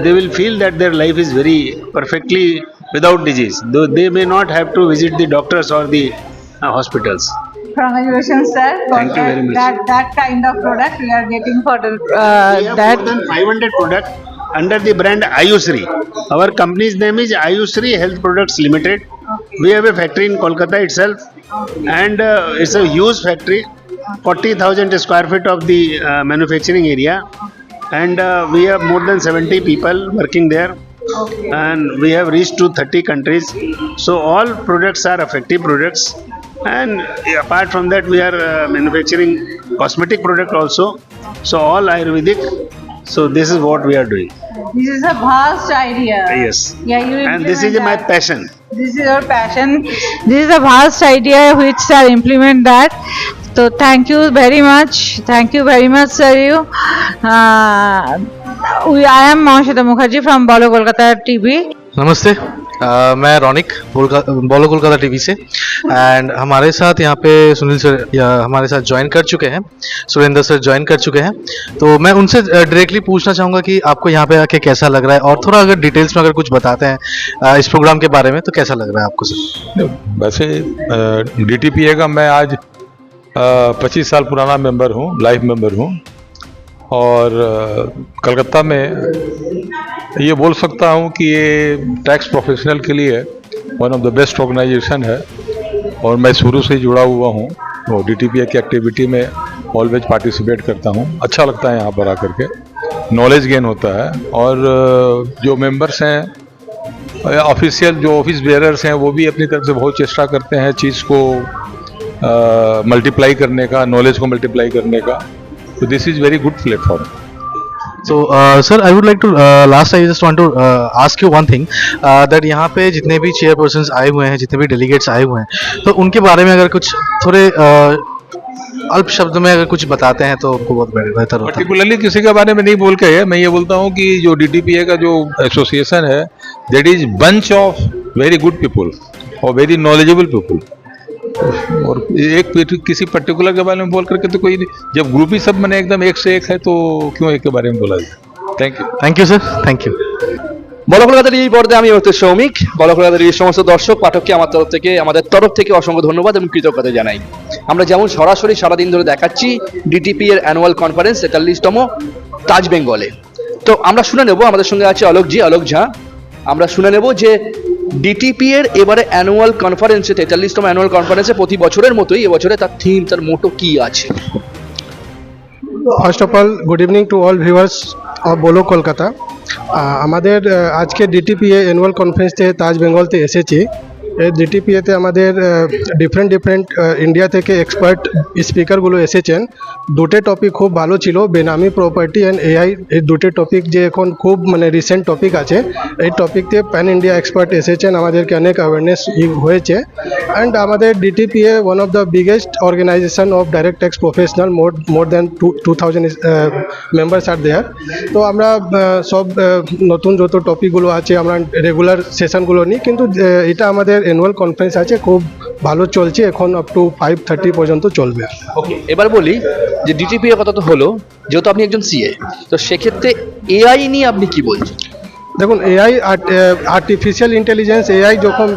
they will feel that their life is very perfectly without disease, though they may not have to visit the doctors or the hospitals. Congratulations, sir. For Thank you very much. That kind of product we are getting for the, We have more than 500 products under the brand Ayushri. Our company's name is Ayushri Health Products Limited. We have a factory in Kolkata itself, and it's a huge factory, 40,000 square feet of the manufacturing area, and we have more than 70 people working there, and we have reached to 30 countries. So all products are effective products, and apart from that we are manufacturing cosmetic product also, so all Ayurvedic. So this is what we are doing. This is a vast idea. Yes. Yeah, you And this is implement my that. passion. This is your passion. This is a vast idea which shall implement that. So thank you very much. Thank you very much, sir. You. I am Mahashita Mukherjee from Bolo Kolkata TV. नमस्ते मैं रौनिक बोलो Kolkata TV से and हमारे साथ यहाँ पे Sunil sir हमारे साथ ज्वाइन कर चुके हैं, सुरेंद्र सर ज्वाइन कर चुके हैं। तो मैं उनसे डायरेक्टली पूछना चाहूँगा कि आपको यहाँ पे आके कैसा लग रहा है, और थोड़ा अगर डिटेल्स में अगर कुछ बताते हैं इस प्रोग्राम के बारे में तो कैसा लग रहा है आपको सर? वैसे DTPA का मैं आज 25 साल पुराना मेंबर हूँ, लाइफ मेंबर हूँ, और कलकत्ता में ये बोल सकता हूँ कि ये टैक्स प्रोफेशनल के लिए one of the best organisation है, और मैं शुरू से जुड़ा हुआ हूँ और DTPA की एक्टिविटी में ऑलवेज पार्टिसिपेट करता हूँ। अच्छा लगता है यहाँ पर आकर के, नॉलेज गेन होता है, और जो मेंबर्स हैं ऑफिशियल जो ऑफिस बेयरर्स हैं वो भी अपनी तरफ से बहुत चेष्टा करते हैं चीज़ को मल्टीप्लाई करने का, नॉलेज को मल्टीप्लाई करने का। So this is very good platform. So sir, I would like to last I just want to ask you one thing that यहाँ पे जितने भी चेयरपर्सन्स आए हुए हैं, जितने भी डेलीगेट्स आए हुए हैं, तो उनके बारे में अगर कुछ थोड़े अल्प शब्द में अगर कुछ बताते हैं तो हमको बहुत बेहतर होता है। पर्टिकुलरली किसी के बारे में नहीं बोल के है, मैं ये बोलता हूँ कि जो DTPA का जो एसोसिएशन है that is bunch of very good people और वेरी नॉलेजेबल पीपल, और एक किसी पर्टिकुलर के बारे में बोल करके तो कोई नहीं, जब ग्रुप ही सब मैंने एकदम एक से एक है तो क्यों एक के बारे में बोला जाए। Thank you sir, thank you. বলো কলকাতা টিভি পর্দায় আমি হচ্ছে সৌমিক। বলো কলকাতা টিভির সমস্ত দর্শক পাঠককে আমাদের তরফ থেকে অসংখ্য ধন্যবাদ এবং কৃতজ্ঞতা জানাই। আমরা যেমন সরাসরি সারাদিন ধরে দেখাচ্ছি DTPA এর অ্যানুয়াল কনফারেন্স 43তম তাজ বেঙ্গলে। তো আমরা শুনে নেব, আমাদের সঙ্গে আছে অলোক ঝা। আমরা শুনে নেব যে DTPA এর এবারে অ্যানুয়াল কনফারেন্সে 43তম অ্যানুয়াল কনফারেন্সে প্রতি বছরের মতোই এবছরে তার থিম, তার মোটো কি আছে। First of all good evening to all viewers of বলো কলকাতা। আমাদের আজকে DTPA অ্যানুয়াল কনফারেন্সে তাজ বেঙ্গলতে এসেছি। এই DTPAতে আমাদের ডিফারেন্ট ইন্ডিয়া থেকে এক্সপার্ট স্পিকারগুলো এসেছেন। দুটো টপিক খুব ভালো ছিল, বেনামি প্রপার্টি অ্যান্ড AI। এই দুটো টপিক যে এখন খুব মানে রিসেন্ট টপিক আছে, এই টপিকতে প্যান ইন্ডিয়া এক্সপার্ট এসেছেন, আমাদেরকে অনেক অ্যাওয়ারনেস হয়েছে। অ্যান্ড আমাদের DTPA one of the biggest organisation of direct tax professional, more than 2000 members are there. তো আমরা সব নতুন যত টপিকগুলো আছে আমরা রেগুলার সেশনগুলো নিই, কিন্তু এটা আমাদের অ্যানুয়াল কনফারেন্স আছে, খুব ভালো চলছে, এখন আপ টু 5:30 পর্যন্ত চলবে। ওকে, এবার বলি যে DTPA কথা তো হলো, যেহেতু আপনি একজন CA, তো সেক্ষেত্রে AI নিয়ে আপনি কি বলছেন? দেখুন, AI আর্টিফিশিয়াল ইন্টেলিজেন্স, AI যখন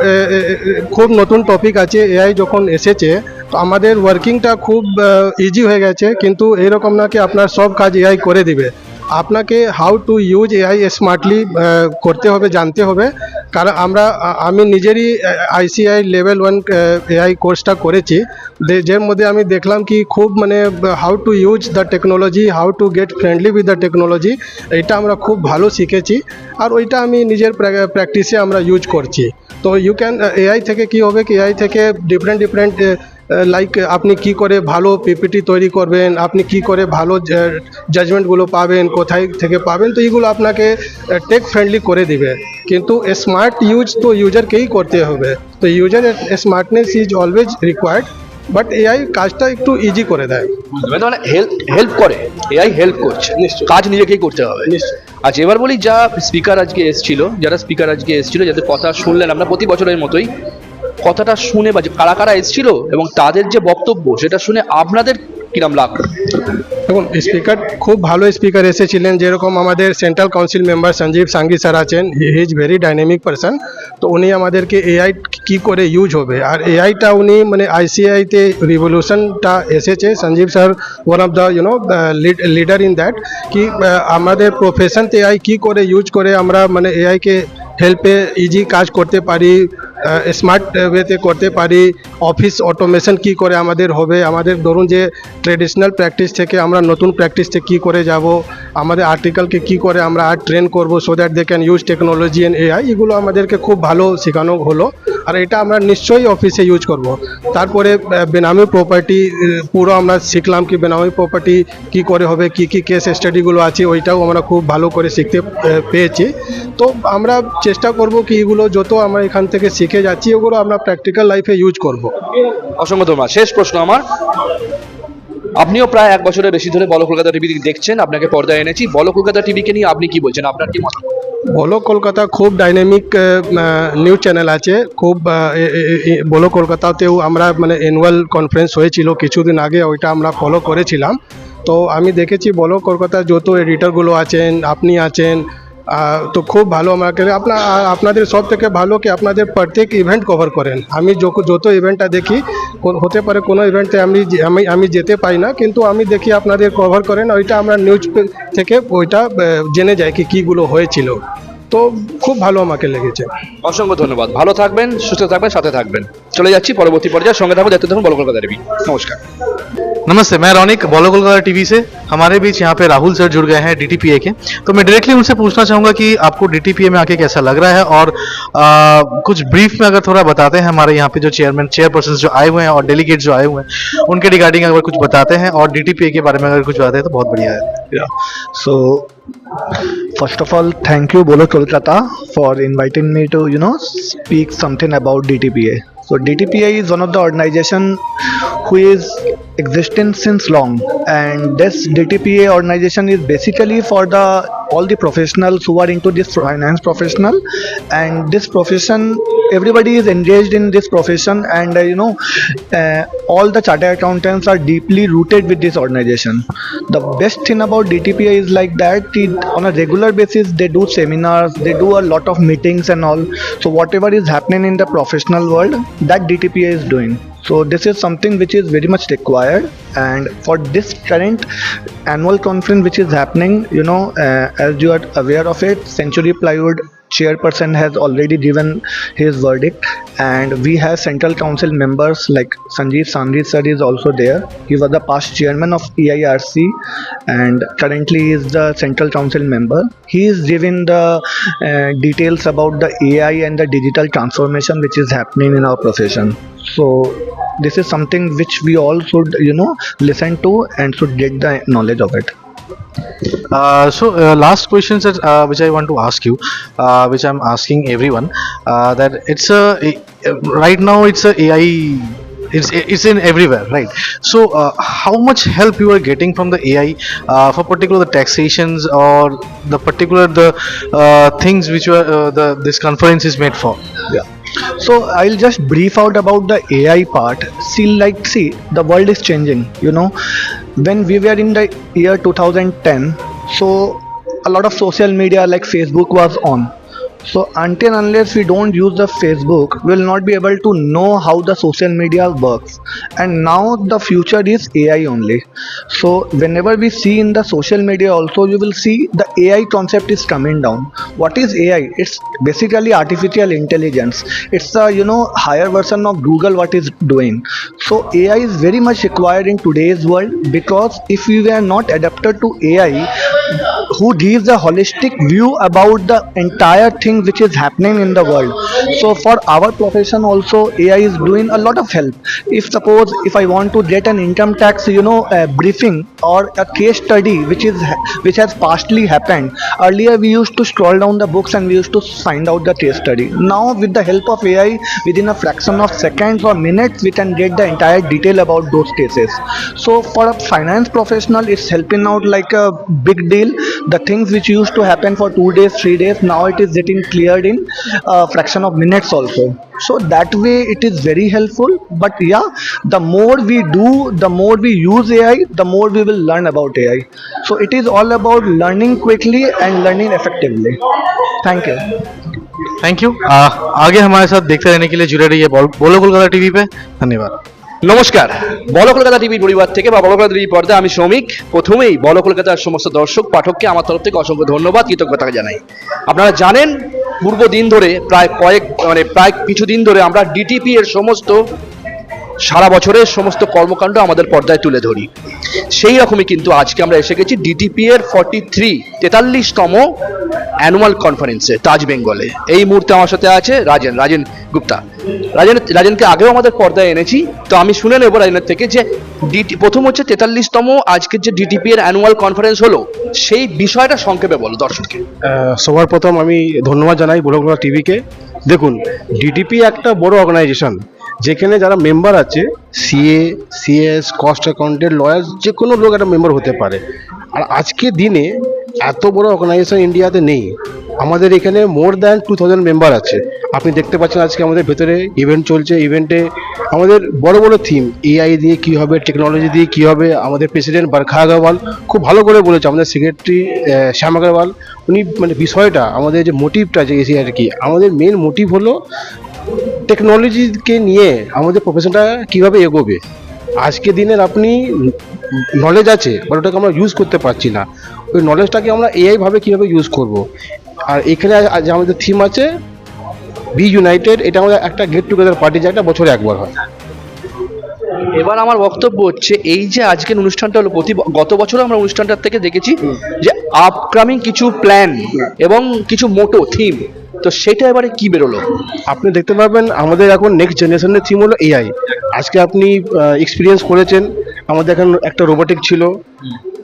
খুব নতুন টপিক আছে, AI যখন এসেছে তো আমাদের ওয়ার্কিংটা খুব ইজি হয়ে গেছে, কিন্তু এইরকম না কি আপনার সব কাজ AI করে দিবে। আপনাকে how to use AI smartly করতে হবে, জানতে হবে। কারণ আমি নিজেরই ICAI লেভেল 1 AI কোর্সটা করেছি, যার মধ্যে আমি দেখলাম কি খুব মানে how to use the technology, how to get friendly with the technology, এটা আমরা খুব ভালো শিখেছি, আর ওইটা আমি নিজের প্র্যাকটিসে আমরা ইউজ করছি। তো ইউ ক্যান AI থেকে কি হবে কি AI থেকে ডিফারেন্ট লাইক আপনি কি করে ভালো PPT তৈরি করবেন, আপনি কি করে ভালো জাজমেন্টগুলো পাবেন, কোথায় থেকে পাবেন, তো এইগুলো আপনাকে টেক ফ্রেন্ডলি করে দিবে। কিন্তু স্মার্ট ইউজ তো ইউজারকেই করতে হবে, তো user smartness is always required, but AI কাজটা একটু ইজি করে দেয়, মানে হেল্প করে, AI হেল্প করছে, কাজ নিজেকেই করতে হবে। আচ্ছা, এবার বলি যারা স্পিকার আজকে এসেছিল, যাদের কথা শুনলেন আমরা প্রতি বছরের মতোই, কথাটা শুনে বা কারা এসেছিল এবং তাদের যে বক্তব্য সেটা শুনে আপনাদের কিরম লাগলো? দেখুন, স্পিকার খুব ভালো স্পিকার এসেছিলেন, যেরকম আমাদের central council member Sanjeev Sanghi sir আছেন, he is very dynamic person. তো উনি আমাদেরকে AI কি করে ইউজ হবে, আর AIটা উনি মানে ICAI-তে রিভলিউশনটা এসেছে, Sanjeev sir one of the leader in that, কি আমাদের প্রফেশনতে AI কি করে ইউজ করে আমরা মানে AI-কে হেল্পে ইজি কাজ করতে পারি, স্মার্ট ওয়েতে করতে পারি, অফিস অটোমেশন কি করে আমাদের হবে, আমাদের ধরুন যে ট্রেডিশনাল প্র্যাকটিস থেকে আমরা নতুন প্র্যাকটিসে কি করে যাব, আমাদের আর্টিকেলকে কি করে আমরা আর ট্রেন করব so that they can use technology and AI, এগুলো আমাদেরকে খুব ভালো শেখানো হলো আর এটা আমরা নিশ্চয়ই অফিসে ইউজ করব। তারপরে বেনামি প্রপার্টি পুরো আমরা শিখলাম কি বেনামি প্রপার্টি কি করে হবে, কি কি কেস স্টাডিগুলো আছে ওইটাও আমরা খুব ভালো করে শিখতে পেয়েছি। তো আমরা চেষ্টা করব কি এগুলো যত আমরা এখান থেকে শিখে যাচ্ছি ওগুলো আমরা প্র্যাকটিক্যাল লাইফে ইউজ করব। অসংখ্য ধন্যবাদ। শেষ প্রশ্ন আমার, আপনিও প্রায় 1 বছরের বেশি ধরে বলো কলকাতা টিভি দেখছেন, আপনাকে পর্দায় এনেছি, বলো কলকাতা টিভিকে নিয়ে আপনি কি বলছেন, আপনার কি মত? বলো কলকাতা খুব ডাইনামিক নিউজ চ্যানেল আছে, খুব বলো কলকাতাতেও আমরা মানে অ্যানুয়াল কনফারেন্স হয়েছিল কিছুদিন আগে, ওইটা আমরা ফলো করেছিলাম। তো আমি দেখেছি বলো কলকাতার যত এডিটরগুলো আছেন, আপনি আছেন, তো খুব ভালো আমাকে আপনাদের সব থেকে ভালো কি আপনাদের প্রত্যেক ইভেন্ট কভার করেন। আমি যত ইভেন্টটা দেখি, হতে পারে কোনো ইভেন্টে আমি যেতে পাই না, কিন্তু আমি দেখি আপনাদের কভার করেন, ওইটা আমরা নিউজ থেকে ওইটা জেনে যাই কি কীগুলো হয়েছিল। তো খুব ভালো আমাকে লেগেছে। অসংখ্য ধন্যবাদ, ভালো থাকবেন, সুস্থ থাকবেন, সাথে থাকবেন। চলে যাচ্ছি পরবর্তী পর্যায়ে, সঙ্গে থাকুন, দেখতে থাকুন বলো কলকাতা টিভি। নমস্কার। नमस्ते, मैं रौनिक बॉलो कोलकाता टीवी से। हमारे बीच यहाँ पे राहुल सर जुड़ गए हैं डीटीपीए के, तो मैं डायरेक्टली उनसे पूछना चाहूँगा कि आपको डीटीपीए में आके कैसा लग रहा है, और कुछ ब्रीफ में अगर थोड़ा बताते हैं हमारे यहाँ पे जो चेयरपर्सन जो आए हुए हैं और डेलीगेट जो आए हुए हैं उनके रिगार्डिंग अगर कुछ बताते हैं और डीटीपीए के बारे में अगर कुछ बताते हैं तो बहुत बढ़िया है। So, first of all, thank you Bolo Kolkata for inviting me to speak something about DTPA. So DTPA is one of the organization who is existing since long, and this DTPA organization is basically for all the professionals who are into this finance professional, and this profession everybody is engaged in this profession, and all the chartered accountants are deeply rooted with this organization. The best thing about DTPA is like that on a regular basis they do seminars, they do a lot of meetings and all. So whatever is happening in the professional world, that DTPA is doing. So this is something which is very much required, and for this current annual conference which is happening, as you are aware of it, Century Plywood chairperson has already given his verdict, and we have central council members like Sanjeev Sandhi sir is also there. He was the past chairman of EIRC and currently is the central council member. He is giving the details about the AI and the digital transformation which is happening in our profession. So this is something which we all should listen to and should get the knowledge of it. Last question sir, which I want to ask you, which I'm asking everyone, that it's right now it's a AI, it's in everywhere, right? So how much help you are getting from the AI for particular the taxations or the particular things which you are this conference is made for? Yeah. So I'll just brief out about the AI part. See, the world is changing. When we were in the year 2010, so a lot of social media like Facebook was on. So until unless we don't use the Facebook, we will not be able to know how the social media works. And now the future is AI only. So whenever we see in the social media also, you will see the AI concept is coming down. What is AI? It's basically artificial intelligence. It's the higher version of Google what is doing. So AI is very much required in today's world, because if we were not adapted to AI, who gives a holistic view about the entire thing which is happening in the world. So for our profession also, AI is doing a lot of help. If I want to get an income tax briefing or a case study which has pastly happened, earlier we used to scroll down the books and we used to find out the case study. Now with the help of AI, within a fraction of seconds or minutes, we can get the entire detail about those cases. So for a finance professional, it's helping out like a big deal. The things which used to happen for 2 days, 3 days, now it is getting cleared in a fraction of minutes also. So that way it is very helpful. But yeah, the more we do, the more we use AI, the more we will learn about AI. So it is all about learning quickly and learning effectively. Thank you. Thank you. आगे हमारे साथ देखते रहने के लिए जुड़े रहिए Bolo Kolkata TV पे। धन्यवाद। নমস্কার, বলো কলকাতা টিভির পরিবার থেকে বা বলো কলকাতা টিভির পর্দায় আমি সৌমিক। প্রথমেই বলো কলকাতার সমস্ত দর্শক পাঠককে আমার তরফ থেকে অসংখ্য ধন্যবাদ, কৃতজ্ঞতা জানাই। আপনারা জানেন পূর্ব দিন ধরে প্রায় কিছুদিন ধরে আমরা ডিটিপি এর সমস্ত সারা বছরের সমস্ত কর্মকাণ্ড আমাদের পর্দায় তুলে ধরি। সেই রকমই কিন্তু আজকে আমরা এসে গেছি ডিটিপি এর 43তম অ্যানুয়াল কনফারেন্সে তাজ বেঙ্গলে। এই মুহূর্তে আমার সাথে আছে রাজেন গুপ্তা। রাজেনকে আগেও আমাদের পর্দায় এনেছি, তো আমি শুনে নেব রাজেনের থেকে যে প্রথম হচ্ছে 43তম আজকের যে ডিটিপি এর অ্যানুয়াল কনফারেন্স হলো সেই বিষয়টা সংক্ষেপে বলো দর্শককে। সবার প্রথম আমি ধন্যবাদ জানাই বলো কলকাতা টিভিকে। দেখুন, ডিটিপি একটা বড় অর্গানাইজেশন যেখানে যারা মেম্বার আছে CA, CS, cost accountant, lawyer, যে কোনো লোক একটা মেম্বার হতে পারে। আর আজকের দিনে এত বড় অর্গানাইজেশন ইন্ডিয়াতে নেই। আমাদের এখানে মোর দ্যান 2000 মেম্বার আছে। আপনি দেখতে পাচ্ছেন আজকে আমাদের ভেতরে ইভেন্ট চলছে। ইভেন্টে আমাদের বড় বড় থিম, এআই দিয়ে কী হবে, টেকনোলজি দিয়ে কী হবে। আমাদের প্রেসিডেন্ট বারখা আগরওয়াল খুব ভালো করে বলেছে, আমাদের সেক্রেটারি শ্যাম আগরওয়াল, উনি মানে বিষয়টা আমাদের যে মোটিভটা যে এসে আর কি, আমাদের মেন মোটিভ হলো টেকনোলজিকে নিয়ে আমাদের প্রফেশনটা কীভাবে এগোবে। আজকে দিনের আপনি নলেজ আছে বাট ওটাকে আমরা ইউজ করতে পারছি না। ওই নলেজটাকে আমরা এআই ভাবে কীভাবে ইউজ করব। আর এখানে আজ আমাদের থিম আছে বি ইউনাইটেড। এটা আমাদের একটা গেট টুগেদার পার্টি, যেটা বছরে একবার হয়। এবার আমার বক্তব্য হচ্ছে এই যে আজকের অনুষ্ঠানটা হলো, গত বছর আমরা অনুষ্ঠানটার থেকে দেখেছি যে আপকামিং কিছু প্ল্যান এবং কিছু মোটো থিম, তো সেটা এবারে কি বেরোলো? আপনি দেখতে পাবেন আমাদের এখন নেক্সট জেনারেশনের থিম হলো এআই। আজকে আপনি এক্সপিরিয়েন্স করেছেন, আমাদের এখন একটা রোবোটিক ছিল।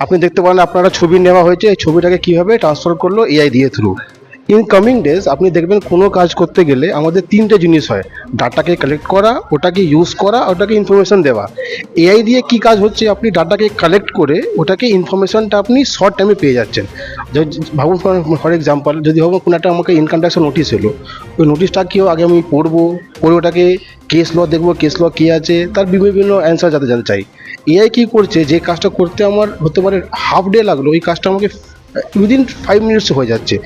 আপনি দেখতে পারেন আপনারা ছবি নেওয়া হয়েছে, এই ছবিটাকে কীভাবে ট্রান্সফার করলো এআই দিয়ে থ্রু। ইন কামিং ডেজ আপনি দেখবেন কোনো কাজ করতে গেলে আমাদের 3টে জিনিস হয়: ডাটাকে কালেক্ট করা, ওটাকে ইউজ করা, ওটাকে ইনফরমেশন দেওয়া। এআই দিয়ে কি কাজ হচ্ছে, আপনি ডাটাকে কালেক্ট করে ওটাকে ইনফরমেশনটা আপনি শর্ট টাইমে পেয়ে যাচ্ছেন। ভাবুন ফর এক্সাম্পল, যদি ভাবুন কোনো একটা আমাকে ইনকাম ট্যাক্সের নোটিশ এলো, ওই নোটিশটা কেউ আগে আমি পড়বো, পড়ে ওটাকে কেস ল দেখবো, কেস ল কী আছে, তার বিভিন্ন অ্যান্সার যাতে জানতে চাই। এআই কী করছে, যে কাজটা করতে আমার হতে পারে হাফ ডে লাগলো, ওই কাজটা আমাকে উইদিন 5 মিনিটস হয়ে যাচ্ছে।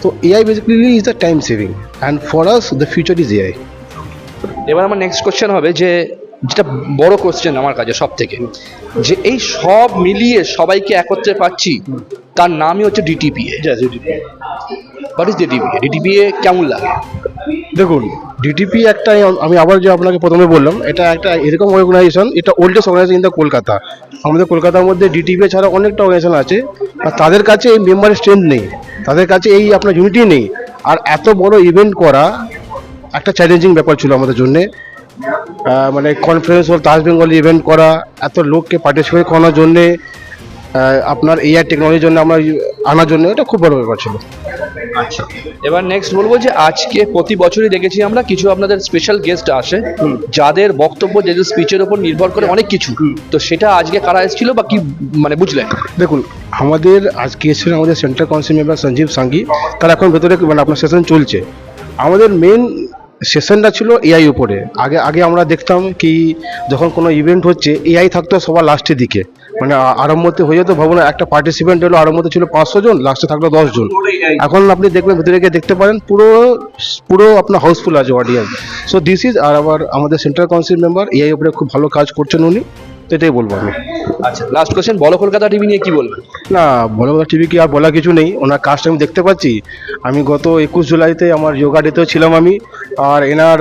তো AI basically is the time saving, and for us the future is AI. এবার আমার নেক্সট কোশ্চেন হবে যে, যেটা বড় কোশ্চেন আমার কাছে সব থেকে, যে এই সব মিলিয়ে সবাইকে একত্রে পাচ্ছি, তার নামই হচ্ছে ডিটিপিএ। What is ডিটিপিএ? ডিটিপিএ কেমন লাগে? দেখুন, ডিটিপি একটা, আমি আবার যে আপনাকে প্রথমে বললাম, এটা একটা এরকম অর্গানাইজেশন, এটা oldest organisation in the Kolkata. আমাদের কলকাতার মধ্যে ডিটিপি ছাড়া অনেকটা অর্গানাইজেশন আছে, আর তাদের কাছে এই মেম্বারের স্ট্রেংথ নেই, তাদের কাছে এই আপনার ইউনিটি নেই। আর এত বড় ইভেন্ট করা একটা চ্যালেঞ্জিং ব্যাপার ছিল আমাদের জন্যে। মানে কনফারেন্স হল, তাজ বেঙ্গল ইভেন্ট করা, এত লোককে পার্টিসিপেট করানোর জন্যে, আপনার এআই টেকনোলজির জন্য আমরা আনার জন্য, এটা খুব বড় ব্যাপার ছিল। আচ্ছা, এবার নেক্সট বলবো যে আজকে প্রতি বছরই দেখেছি আমরা কিছু আপনাদের স্পেশাল গেস্ট আসে, যাদের বক্তব্য যাদের স্পিচের উপর নির্ভর করে অনেক কিছু, তো সেটা আজকে কারা এসেছিল বা কি মানে বুঝলেন? দেখুন, আমাদের আজকে এসেছিলেন আমাদের সেন্ট্রাল কাউন্সিল মেম্বার সঞ্জীব সাঙ্গি, তার এখন ভেতরে মানে আপনার সেশন চলছে। আমাদের মেন সেশনটা ছিল এআই উপরে। আগে আমরা দেখতাম কি, যখন কোনো ইভেন্ট হচ্ছে এআই থাকতো সবার লাস্টের দিকে, মানে আরম্ভতে হয়ে যেত, ভাবুন একটা পার্টিসিপেন্ট হলো, আরম্ভতে ছিল 500 জন, লাস্টে থাকলো 10 জন। এখন আপনি দেখবেন ভেতরে গিয়ে দেখতে পারেন পুরো আপনার হাউসফুল আছে অডিয়েন্স। সো দিস ইজ আর আমাদের সেন্ট্রাল কাউন্সিল মেম্বার এআই উপরে খুব ভালো কাজ করছেন উনি, এটাই বলবো আমি। আচ্ছা, লাস্ট কোশ্চেন, বলো কলকাতা টিভি নিয়ে কি বলবেন? না, বলো কলকাতা টিভি কি আর বলা কিছু নেই, ওনার কাজটা আমি দেখতে পাচ্ছি। আমি গত 21 জুলাইতে আমার যোগা ডেতেও ছিলাম আমি, আর এনার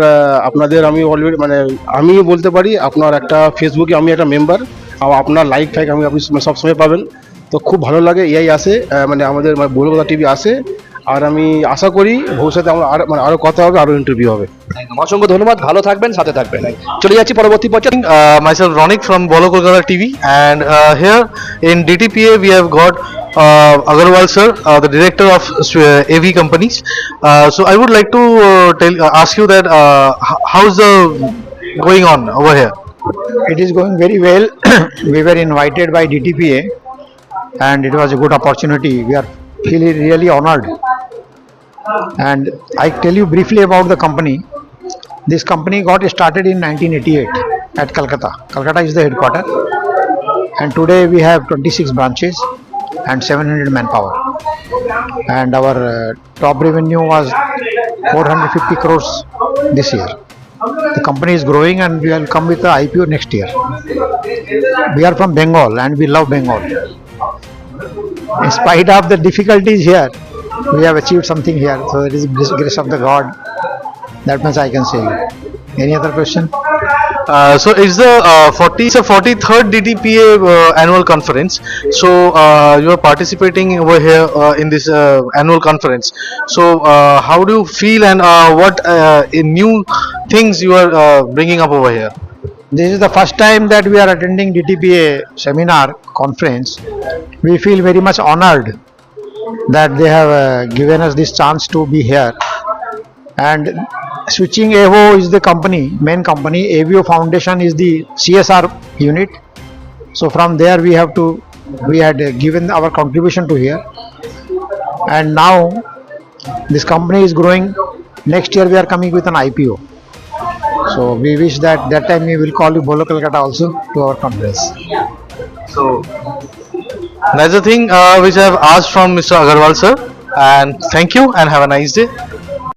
আপনাদের আমি অলরেডি মানে আমি বলতে পারি আপনার একটা ফেসবুকে আমি একটা মেম্বার, আর আপনার লাইক ফাইক আপনি সবসময় পাবেন। তো খুব ভালো লাগে এআই আসে, মানে আমাদের বলো কলকাতা টিভি আসে, আর আমি আশা করি ভবিষ্যতে আমরা আরো কথা হবে, আরো ইন্টারভিউ হবে। অসংখ্য ধন্যবাদ, ভালো থাকবেন, সাথে থাকবেন। চলে যাচ্ছি পরবর্তী পর্যায়ে। Myself Ronik from Bolo Kolkata TV, and here in DTPA we have got Agarwal sir, the director of AV companies. So I would like to ask you that how's the going on over here? It is going very well. We were invited by DTPA and it was a good opportunity. We are feeling really honored. And I tell you briefly about the company. This company got started in 1988 at Calcutta. Calcutta is the headquarter. And today we have 26 branches and 700 manpower. And our top revenue was 450 crores this year. The company is growing and we will come with the IPO next year. We are from Bengal and we love Bengal. In spite of the difficulties here, we have achieved something here. So it is grace of the God. That much I can say. Any other question? So it's the 43rd DTPA annual conference. So you are participating over here in this annual conference. So how do you feel, and what new things you are bringing up over here? This is the first time that we are attending DTPA seminar conference. We feel very much honored that they have given us this chance to be here. And Switching Evo is the company, main company. AVO Foundation is the CSR unit. So from there we had given our contribution to here. And now this company is growing. Next year we are coming with an IPO. So we wish that time we will call you Bolo Kolkata also to our conference. So that's the thing which I have asked from Mr. Agarwal sir, and thank you and have a nice day.